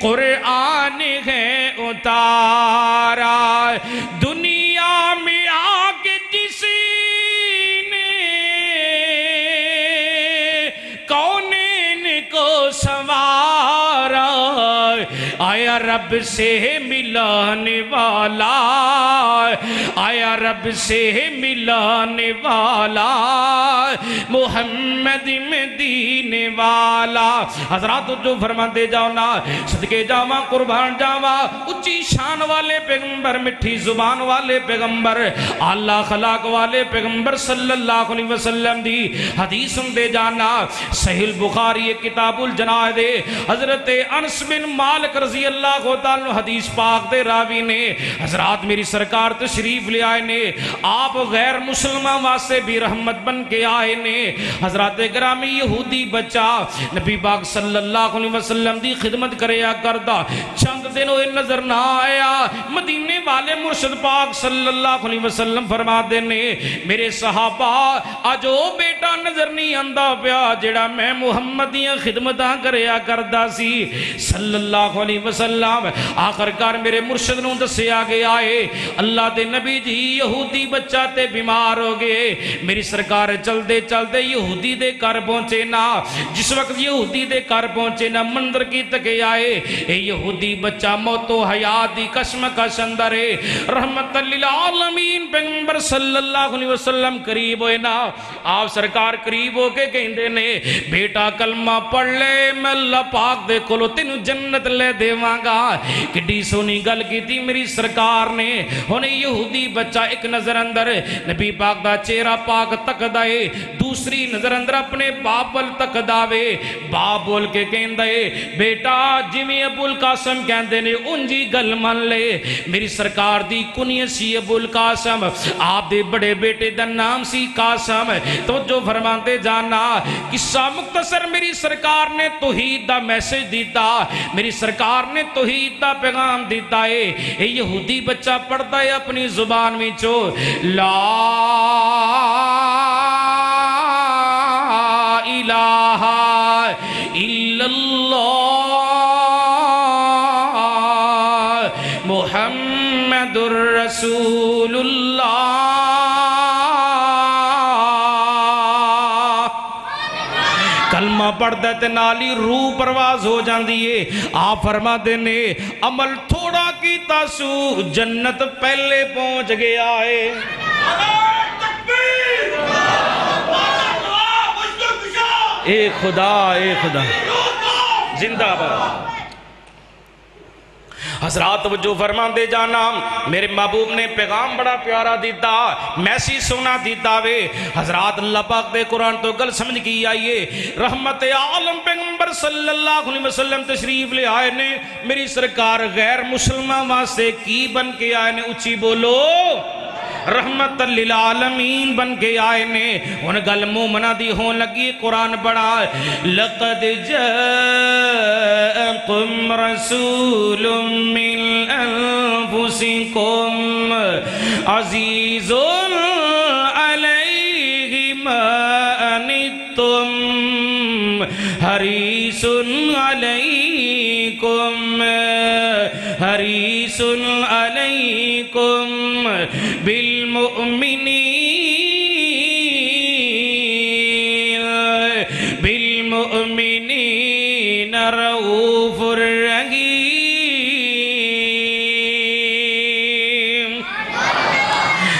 قرآن ہے اتارا دنیا میں آ کے جس نے کونین کو سنوارا آیا رب سے ملانے والا آیا رب سے ملانے والا محمد مدینے والا حضرات جو فرماتے جاؤ نا صدقے جاواں قربان جاواں اچھی شان والے پیغمبر مٹھی زبان والے پیغمبر اللہ خلاق والے پیغمبر صلی اللہ علیہ وسلم دی حدیث دے جانا صحیح البخاری کتاب الجناح دے حضرت انس بن مالک رضی اللہ تعالیٰ حدیث پاک دے راوی نے حضرات میری سرکار تشریف لے آئے نے آپ غیر مسلمان واسطے بھی رحمت بن کے آئے نے حضرات گرامی یہودی بچہ نبی پاک صلی اللہ علیہ وسلم دی خدمت کریا کردہ چند دن ہوئے نظر نہ آیا مدینے والے مرشد پاک صلی اللہ علیہ وسلم فرما دینے میرے صحابہ آجو بیٹا نظر نہیں آندہ پیا جڑا میں محمدیاں خدمتاں کریا کردہ سی صلی اللہ علیہ وسلم آخر کار میرے مرشد نوں دسے آگے آئے اللہ دے نبی جی یہودی بچہ تے بیمار ہو گئے میری سرکار چل دے یہودی دے کر پہنچے نا جس وقت یہودی دے کر پہنچے نا مندر کی تکے آئے اے یہودی بچہ موت و حیات دی کشم کا شندرے رحمت للعالمین پیغمبر صلی اللہ علیہ وسلم قریب ہوئے نا آپ سرکار قریب ہو کے کہیں دے نے بیٹا کلمہ پڑھ لے میں اللہ پاک دے کلو تینو جنت لے دیواں گا۔ کڈی سونی گل کیتی میری سرکار نے۔ ہن یہودی بچہ ایک نظر اندر نبی پاک دا چہرہ پاک تکدا اے، دوسری نظر اندر اپنے باپ ول تکدا وے، باپ بول کے کہندا اے بیٹا جویں ابو القاسم کہندے نے انجی گل من لے۔ میری سرکار دی کنیت سی ابو القاسم، آپ دے بڑے بیٹے دا نام سی قاسم۔ تو جو فرماندے جانا قصہ مختصر، میری سرکار نے توحید دا میسج دیتا، میری سرکار نے توحید دا پیغام دیتا ہے۔ اے یہودی بچہ پڑھتا ہے اپنی زبان میں چو لا الہ الا اللہ محمد الرسول اللہ۔ کلمہ پڑھ دیتے نالی روح پرواز ہو جاندی ہے۔ آپ فرما دینے عمل تھوڑا کی تاسو جنت پہلے پہنچ گیا ہے۔ اے خدا اے خدا زندہ باد۔ حضرات توجہ فرما دے جانا، میرے محبوب نے پیغام بڑا پیارا دیتا، میسی سونا دیتا وے۔ حضرات اللہ پاک دے قرآن تو گل سمجھ کی آئیے، رحمت عالم پیغمبر صلی اللہ علیہ وسلم تشریف لے آئے نے۔ میری سرکار غیر مسلمان واسطے کی بن کے آئے نے؟ اچھی بولو، رحمت للعالمین بن کے آئے نے۔ ان گل مومنہ دی ہون لگی، قرآن بڑا لقد جاءکم رسول من انفسکم عزیز علیہ ما عنتم حریص علیکم حریص علیکم بالمؤمنین رؤوف الرحیم۔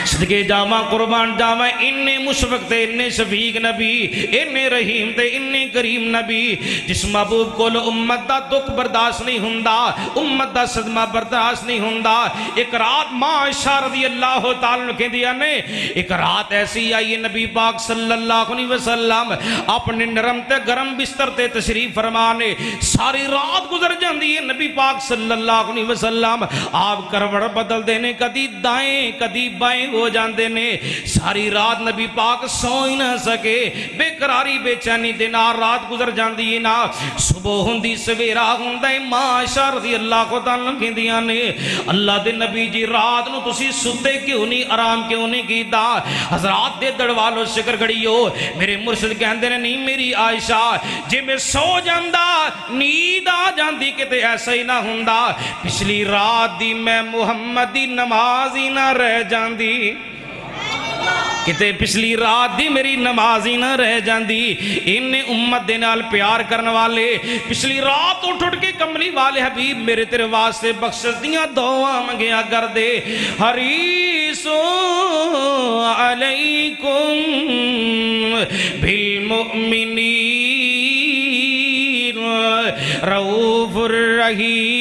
صدقے جاواں قربان جاواں، انہیں مشفق تے انہیں شفیق نبی، انہیں رحیم تے انہیں کریم نبی، جس محبوب کو امت دا دکھ برداشت نہیں ہوندا، امت دا صدمہ برداشت نہیں ہوندا۔ ایک رات ماں عائشہ رضی اللہ تعالیٰ کہہ دیا نے، ایک رات ایسی آئی نبی پاک صلی اللہ علیہ وسلم اپنے نرم تے گرم بستر تے تشریف فرمانے، ساری رات گزر جاندی ہے نبی پاک صلی اللہ علیہ وسلم آپ کروڑ بدل دینے، کدی دائیں کدی بائیں ہو جاندے نے، ساری رات نبی پاک سو ہی نہ سکے، بے قراری بے چینی دے نال رات گزر جاندی ہے نا، صبح ہوندی سویرا ہوندا ہے۔ ماں عائشہ رضی اللہ کو تعالیٰ کہندیاں نے اللہ دے نبی جی رات نو تسی ستے کیوں نہیں، آرام کیوں نہیں کیتا؟ حضرات دے دڑوالو شکر گھڑیو، میرے مرشد کہندے نے نہیں میری عائشہ جے میں سو جاندا نیند آ جاندی کتے ایسا ہی نہ ہوندا، پچھلی رات دی میں محمد دی نماز ہی نہ رہ جاندی، کتے پچھلی رات دی میری نماز ہی نہ رہ جاندی۔ انہیں امت دے نال پیار کرنے والے پچھلی رات اٹھ اٹھ کے کملی والے حبیب میرے تیرے واسطے بخشش دیاں دعاں منگیا کر دے۔ حریص علیکم بالمؤمنین رؤوف الرحیم۔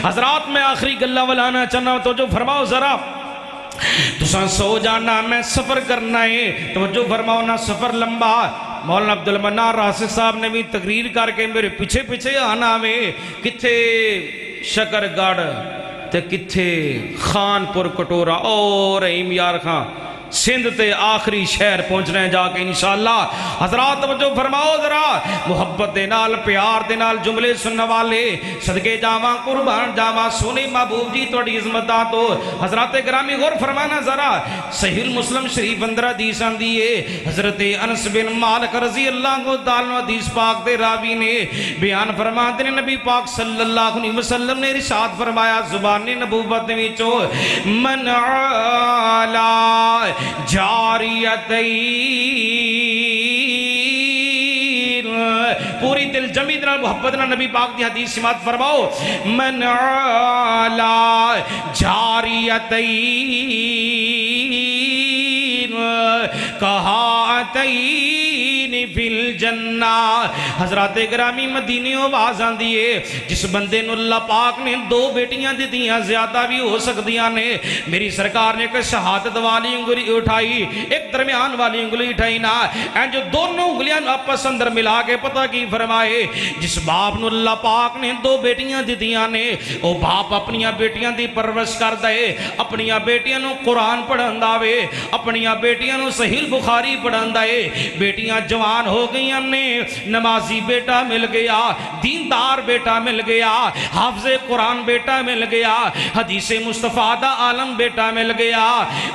حضرات میں آخری گلہ ولانا چاہنا تو جو فرماؤ ذرا، تساں سو جانا میں سفر کرنا ہے، توجہ فرماؤ نا سفر لمبا۔ مولانا عبدالمنان راسخ صاحب نے بھی تقریر کر کے میرے پیچھے پیچھے آنا میں، کتھے شکر گڑھ تے کتھے خان پور کٹورا اور رحیم یار خان سندھ تے آخری شہر پہنچنے جا کے انشاءاللہ۔ حضرات توجہ فرماؤ ذرا، محبت دے نال پیار دے نال جملے سننے والے صدقے جاواں قربان جاواں سونے محبوب جی توڑی عظمتاں تو حضرات گرامی غور فرمانا ذرا۔ صحیح المسلم شریف اندر حدیث آندی ہے، حضرت انس بن مالک رضی اللہ تعالیٰ حدیث پاک دے راوی نے بیان فرماتے ہیں نبی پاک صلی اللہ علیہ وسلم نے ارشاد فرمایا زبان نبوت میں چو من علا جاریتین، پوری دل جمی دن محبت نبی پاک دی حدیث سمات فرماؤ، من علا جاریتین کہا هاتين في الجنہ. حضرات گرامی مدینے آواز آندی ہے جس بندے نو اللہ پاک نے دو بیٹیاں دیتیاں زیادہ بھی ہو سکتیاں نے. میری سرکار نے ایک شہادت والی انگلی اٹھائی ایک درمیان والی انگلی اٹھائی نا این جو دونوں انگلیاں آپس اندر ملا کے پتہ کی فرمائے جس باپ نو اللہ پاک نے دو بیٹیاں دیتیاں نے او باپ اپنیاں بیٹیاں دی پرورش کر دے اپنیاں بیٹیاں نو قرآن پڑھن داوے اپنیاں بیٹیاں نو صحیح البخاری پڑھن دائے. بیٹیاں جوان ہو گئیاں نے نمازی بیٹا مل گیا دیندار بیٹا مل گیا حافظ قرآن بیٹا مل گیا حدیث مصطفیٰ دا عالم بیٹا مل گیا.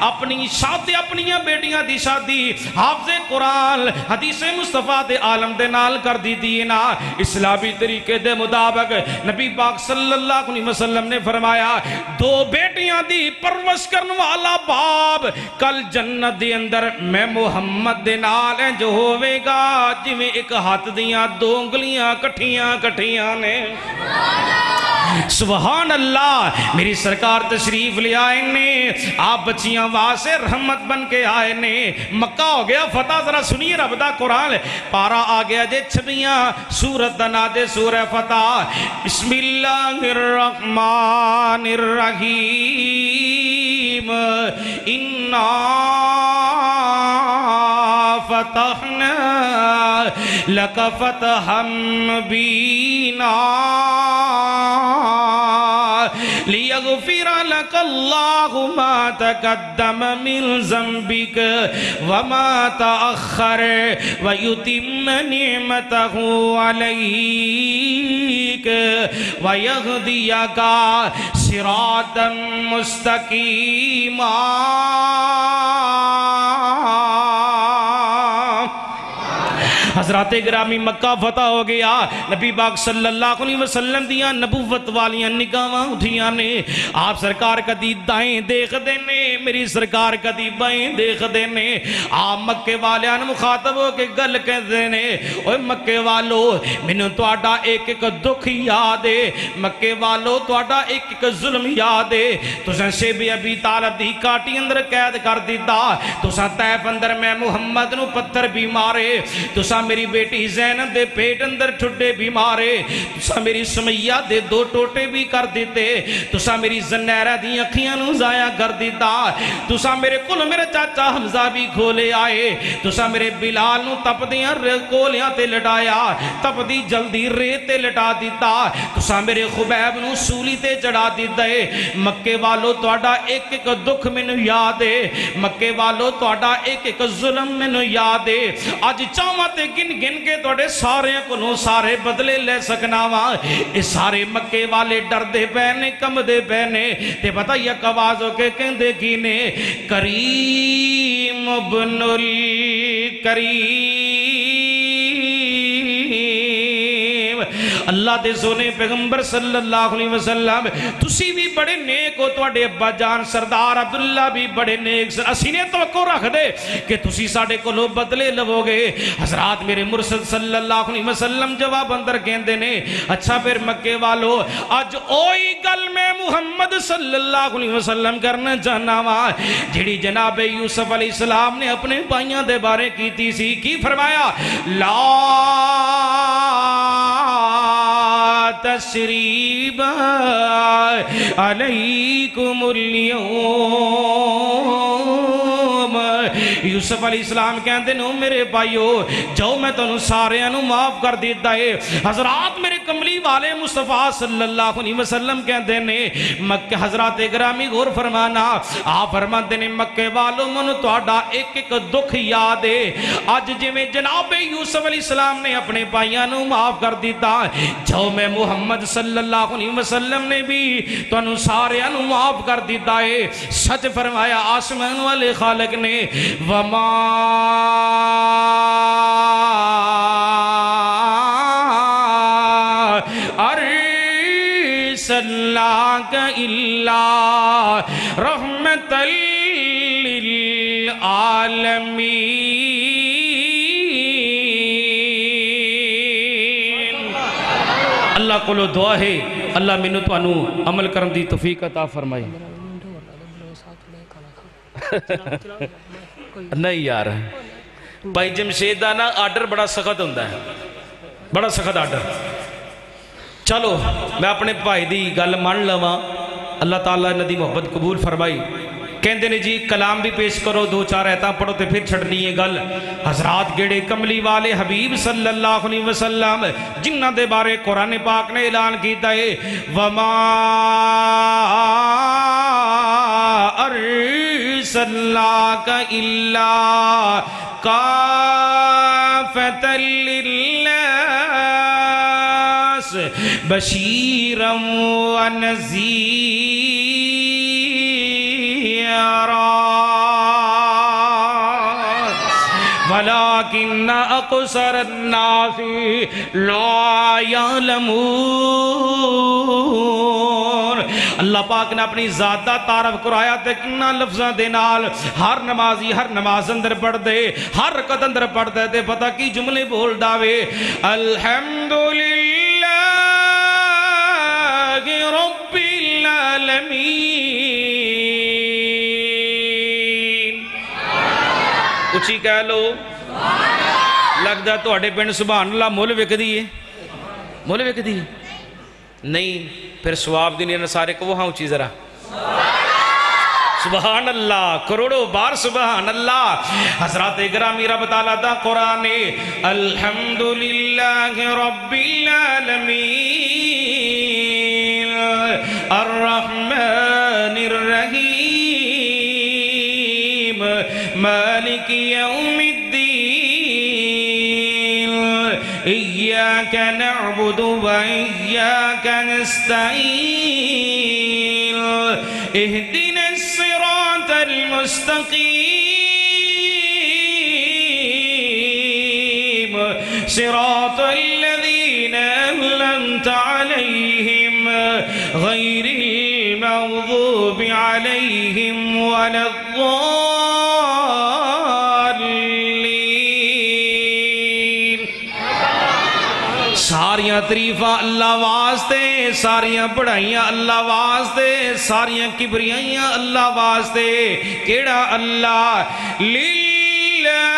اپنی شادی اپنیاں بیٹیاں دی شادی حافظ قرآن حدیث مصطفیٰ دے عالم دے نال کر دی دینا. اسلامی طریقے دے مطابق نبی پاک صلی اللہ علیہ وسلم نے فرمایا دو بیٹیاں دی پرورش کرن والا باپ کل جنت دے اندر میں محمد دے نال جو ہوئے گا جی میں ایک ہاتھ دیاں دو انگلیاں کٹھیاں نے. سبحان اللہ. میری سرکار تشریف لے آئے نے آپ بچیاں واسے رحمت بن کے آئے نے. مکہ ہو گیا فتح. ذرا سنیے رب دا قرآن پارا آ گیا جے چھبیاں سورت دنا دے سورہ فتح. بسم اللہ الرحمن الرحیم انا فتحنا لک فتحا مبینا لیغفر لک اللہ ما تقدم من ذنبک وما تأخر ویتم نعمتہ علیک ویغدیک صراطا مستقیما. حضرات گرامی مکہ فتح ہو گیا. نبی پاک صلی اللہ علیہ وسلم دیاں نبوت والیاں نگاہاں اٹھیاں نے. آپ سرکار کدی دائیں دیکھ دینے میری سرکار کدی بائیں دیکھ دینے. آپ مکے والیاں مخاطب ہو کے گل کہہ دینے اوہ مکے والو مینوں تواڈا ایک ایک دکھ یاد ہے مکے والو تواڈا ایک ایک ظلم یاد ہے. تساں شیب ابی طالب دی کاٹی اندر قید کر دیتا. تساں طیف اندر میں محمد نو پتھر بھی مارے. تساں میری بیٹی زینب دے پیٹ اندر ٹھڈے بھی مارے. تساں میری سمیہ دے دو ٹوٹے بھی کر دیتے. تساں میری زنیرہ دی اکھیاں نو ضائع کر دیتا. تساں میرے کل میرے چاچا حمزہ بھی کھولے آئے. تساں میرے بلال نو تپ دیاں کولیاں تے لٹایا تپ دی جلدی ریت تے لٹا دیتا. تساں میرے خبیب نو سولی تے چڑھا دیتا ہے. مکے والو تواڈا ایک ایک دکھ مینوں یاد ہے. مکے والو تواڈا ایک ایک ظلم مینوں یاد ہے. اج چاواں تے گن گن کے توڑے سارے کنوں سارے بدلے لے سکنا وا. اس سارے مکے والے ڈر دے پہنے کم دے پہنے تے پتہ یک آواز ہو کے کہندے کی نے کریم ابن الکریم. اللہ دے سونے پیغمبر صلی اللہ علیہ وسلم تسی بھی بڑے نیک ہو. توڑے ابا جان سردار عبداللہ بھی بڑے نیک. اسینے توقع رکھ دے کہ تسی ساڑے کو لو بدلے لو گے. حضرات میرے مرسل صلی اللہ علیہ وسلم جواب اندر کہندے نے اچھا پھر مکے والو آج اوئی گل میں محمد صلی اللہ علیہ وسلم کرنا چاہنا وا جڑی جناب یوسف علیہ السلام نے اپنے بھائیاں دے بارے کیتی سی. کی فرمایا لا تسریب علیکم اليوم. یوسف علیہ السلام کہندے نو میرے بھائیو جاؤ میں تنوں سارے انو معاف کر دیتا ہے. حضرات میرے کملی والے مصطفیٰ صلی اللہ علیہ وسلم کہندے نے مکہ حضرات گرامی غور فرمانا آپ فرماندے نے مکے والوں منو تواڈا ایک ایک دکھ یاد ہے. اج جی میں جناب یوسف علیہ السلام نے اپنے بھائیاں نو معاف کر دیتا جاؤ میں محمد صلی اللہ علیہ وسلم نے بھی تنوں سارے انو معاف کر دیتا ہے. سچ فرمایا آسمان والے خالق نے وما ارسلناک الا رحمت للعالمین. اللہ کو لو دعا ہے اللہ منو تو انو عمل کرن دی توفیق عطا فرمائے. نہیں یار بھائی جمشید دا نا آرڈر بڑا سخت ہوندہ ہے، بڑا سخت آرڈر. چلو میں اپنے بھائی دی گل مان لواں، اللہ تعالیٰ نے دی محبت قبول فرمائی. کہندے نے جی کلام بھی پیش کرو، 2-4 آیتاں پڑھو تے پھر چھڑنی ہے گل. حضرات گیڑے کملی والے حبیب صلی اللہ علیہ وسلم جنہ دے بارے قرآن پاک نے اعلان کیتا ہے وَمَا أَرْسَلْنَاكَ إِلَّا كَافَةً لِلنَّاسِ بَشِيرًا وَنَذِيرًا وَلَكِنَّ أَكْثَرَ النَّاسِ لَا يَعْلَمُونَ. اللہ پاک نے اپنی ذات دا تعارف کرایا تے کنہ لفظاں دے نال. ہر نمازی ہر نماز اندر پڑھ دے، ہر رکعت اندر پڑھ دے تے پتہ کی جملے بول داوے الحمدللہ رب العالمین. اچھی کہہ لو. لگتا تو اڑے پنڈ سبحان اللہ مول وک دیئے، مول وک دیئے نہیں. پھر سواب دی نے سارے کو وہاں اچھی ذرا سبحان اللہ، کروڑوں بار سبحان اللہ. حضرات گرامی رب تعالیٰ دا قرآن الحمدللہ رب العالمین الرحمن الرحیم مالک یوم الدین ایاک نعبد و ایاک نستعین اہدنا الصراط المستقیم صراط الذین أنعمت علیہم غیر المغضوب علیہم ولا الضالین. ساریاں تعریفاں اللہ واسطے، ساریاں بڑھائیاں اللہ واسطے، ساریاں کبریائیاں اللہ واسطے. کیڑا اللہ للہ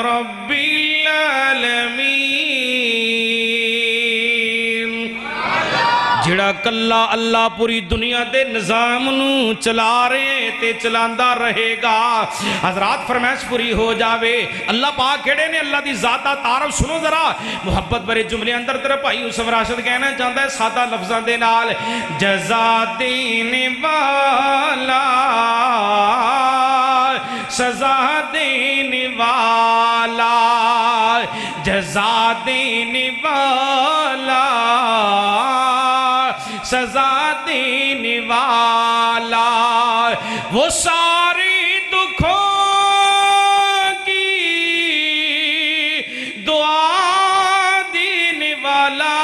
رب العالمین. جڑا کلا اللہ پوری دنیا دے نظام نو چلا رہے تے چلاندہ رہے گا. حضرات فرمائش پوری ہو جاوے. اللہ پاک کھڑے نے اللہ دی ذاتہ تعارف سنو ذرا محبت برے جملے اندر تیرے بھائی یوسف راشد کہنا چاہتا ہے سادہ لفظاں دے نال جزا دینے والا سزا دینے والا جزا دینے والا سزا دینے والا وہ سارے دکھوں کی دعا دینے والا.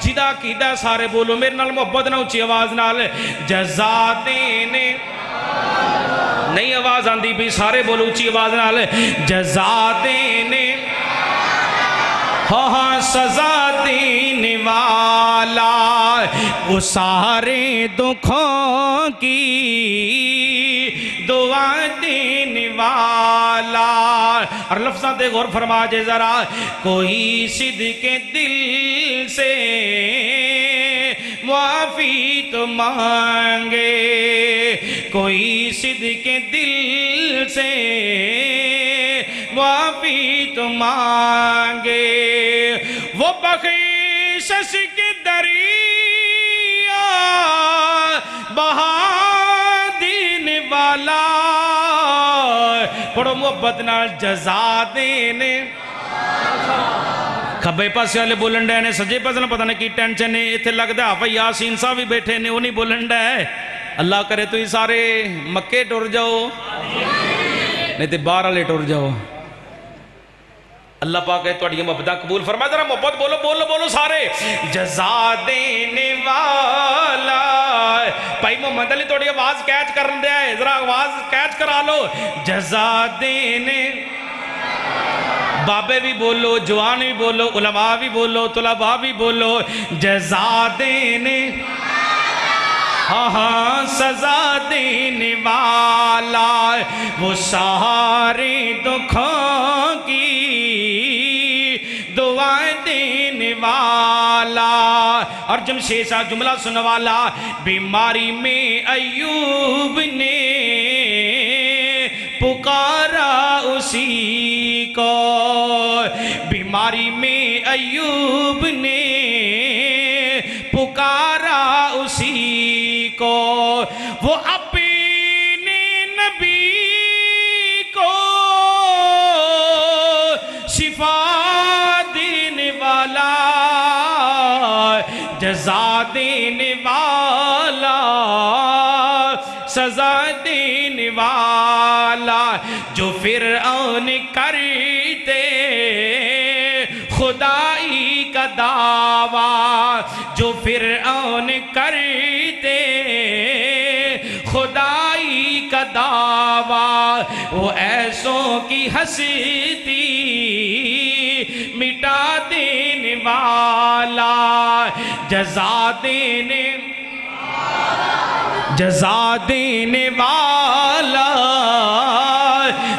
جدا کیدہ سارے بولو میرے نال محبت نہ اچھی آواز نال جزا دینے نہیں آواز آندھی بھی سارے بولو اچھی آواز نال جزا دینے ہاں سزا دینے والا وہ سارے دکھوں کی دعا دینے والا. اور لفظاں دے غور فرما جے ذرا کوئی صدق دل سے معافی تو مانگے کوئی صدق دل سے معافی تو مانگے وہ بخشش کے دریا بہا دینے والا. پڑھو محبت نال جزا دینے کھبے پاسے والے بولن ڈے نے سجے پاسے پتہ نہیں کی ٹینشن نے اتھے لگ دا حافظ یاسین صاحب بھی بیٹھے نے وہ نہیں بولن ڈے. اللہ کرے تو ہی سارے مکے ٹور جاؤ نہیں تے باہر والے ٹور جاؤ. اللہ پاک ہے تواڈیاں محبتاں قبول فرما. ذرا محبت بولو بولو بولو سارے جزا دینے والا. بھائی محمد علی تواڈی آواز کیچ کرن دیا ہے ذرا آواز کیچ کرا لو جزا دینے. بابے بھی بولو جوان بھی بولو علماء بھی بولو طلباء بھی بولو جزا دینے ہاں سزا دینے والا وہ سارے دکھوں کی دعا دینے والا. اور جمشید صاحب جملہ سننے والا. بیماری میں ایوب نے پکارا اسی کو, بیماری میں ایوب نے پکارا اسی کو, وہ اپنے نبی کو شفا دینے والا, جزا دینے والا, سزا دینے والا. جو فرعون کرتے خدائی کا دعویٰ, جو فرعون کرتے خدائی کا دعویٰ, وہ ایسوں کی ہستی مٹا دینے والا, جزا دینے والا,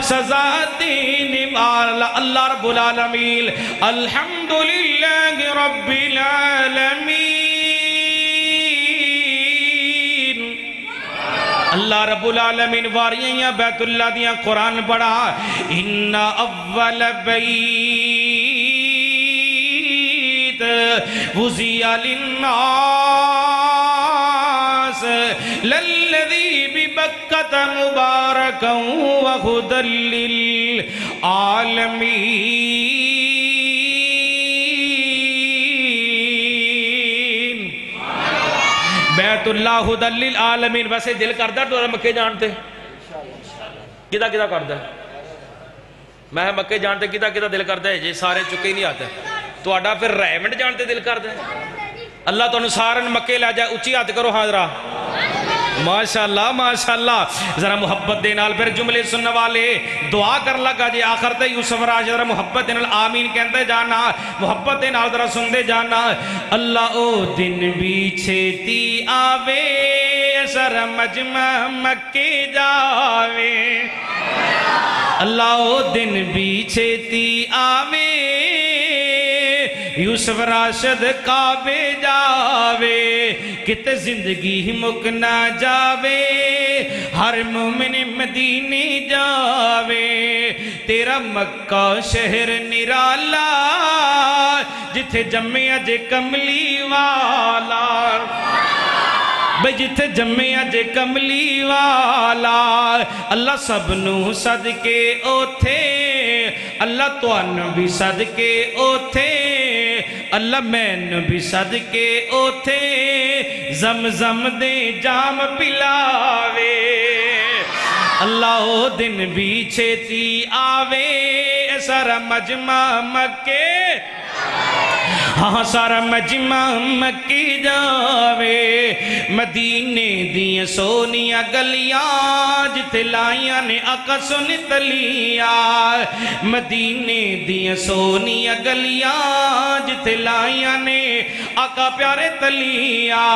سزا دینے والا. اللہ رب العالمین. الحمدللہ رب العالمین. اللہ رب العالمین واریاں بیت اللہ دیاں قرآن پڑھا. ان اول بیت وضع للناس للذی ببکۃ مبارکا وہدی للعالمین. بیت اللہ ہدی للعالمین. ویسے دل کردہ تو مکے جانتے کدہ کدہ کردہ میں مکے جانتے کدہ کدہ دل کردہ ہے جی سارے چکے ہی نہیں آتے تو آڈا پھر ریمنڈ جانتے دل کردہ ہے. اللہ تو انسارن مکے لے جائے اچھی ہاتھ کرو حاضرہ. ماشاءاللہ ماشاءاللہ. ذرا محبت دے نال پھر جملے سننے والے دعا کر لگا جی آخر تے یوسف راج. ذرا محبت دے نال آمین کہندے جانا, محبت دے نال ذرا سن دے جانا. اللہ او دن بھی چھتی آوے سر مجمع مکے جاوے, اللہ او دن بھی چھتی آوے یوسف راشد کعبے جاوے, کتے زندگی مک نہ جاوے ہر مومن مدینے جاوے. تیرا مکہ شہر نرالا جتھے جمے اجے کملی والا, بھئی جتھے جمے اجے کملی والا. اللہ سب نو صدقے اوتھے, اللہ توانو بھی صدقے اوتھے, اللہ مین بھی صدقے اوتھے زمزم دے جام پلاوے. اللہ او دن بھی چھتی آوے سارا مجمع مکے, ہاں سارا مجمع مکی جاوے. مدینے دیاں سونیاں گلیاں جتے لائیاں نے آقا سن تلیاں, مدینے دیاں سونیاں گلیاں جتے لائیاں نے آقا پیارے تلیاں.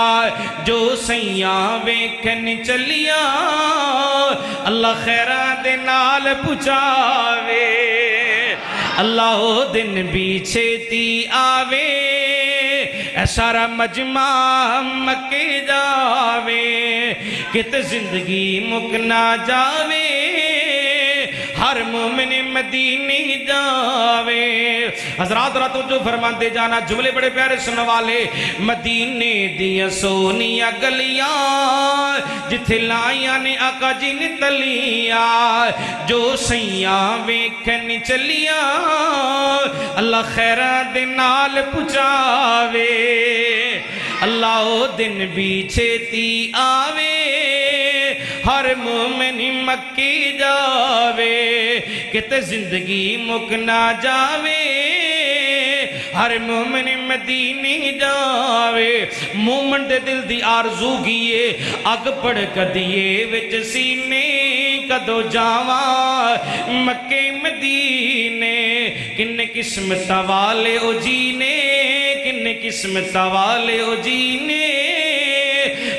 جو سیاں ویکھن چلیاں اللہ خیران دے نال پچاوے. اللہ او دن بھی چھتی آوے اے سارا مجمع مکے جاوے, کتے زندگی مک نہ جاوے ہر مومن مدینے جاوے. حضرات راتوں جو فرماتے جانا جملے بڑے پیارے سننے والے. مدینے دیاں سونیاں گلیاں جتھے لائیاں نے آقا جی نے تلیاں, جو سیاں ویکھن چلیاں اللہ خیران دے نال پچاوے. اللہ او دن بھی چھتی آوے ہر مومن مکی جاوے, کتے زندگی مک نہ جاوے ہر مومن مدینے جاوے. مومن دے دل دی آرزو گیے اگ پڑ کدیے وچ سینے کدو جاواں مکے مدینے. کن قسمت والے او جینے, کن قسمت والے او جینے,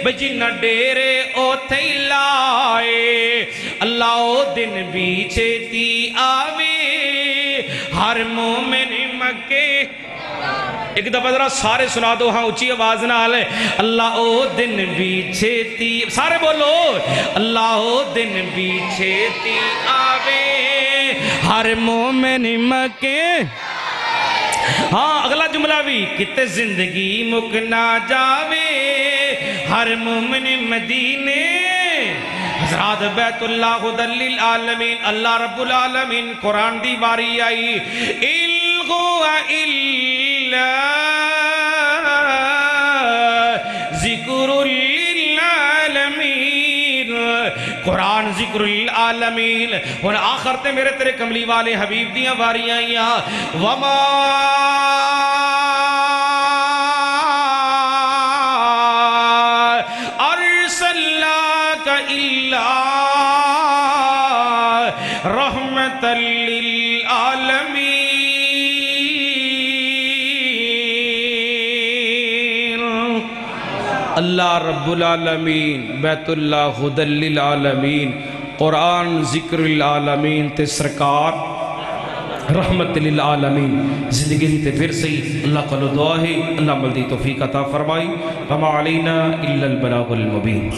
بھئی جنہ ڈیرے اوتھے لائے اللہ او دن بھی چھتی آوے ہر مومن مکے ایک دفعہ ذرا سارے سنا دو ہاں اچھی آواز نہ آلے اللہ او دن بھی چھتی سارے بولو اللہ او دن بھی چھتی آوے ہر مومن مکے ہاں اگلا جملہ بھی کتے زندگی مکنا جاوے ہر مومن مدینے حضرات بیت اللہ خدل للعالمین اللہ رب العالمین قرآن دی باری آئی الغو الا ذکر للعالمین قرآن ذکر للعالمین اور آخر تے میرے تیرے کملی والے حبیب دیاں باری آئیاں وما رحمت للعالمین اللہ رب العالمین بیت اللہ خدل للعالمین قرآن ذکر للعالمین تے سرکار رحمت للعالمین زندگی تے پھر صحیح اللہ کا دعا ہے اللہ ملدی توفیق عطا فرمائی وما علینا الا البلاغ المبین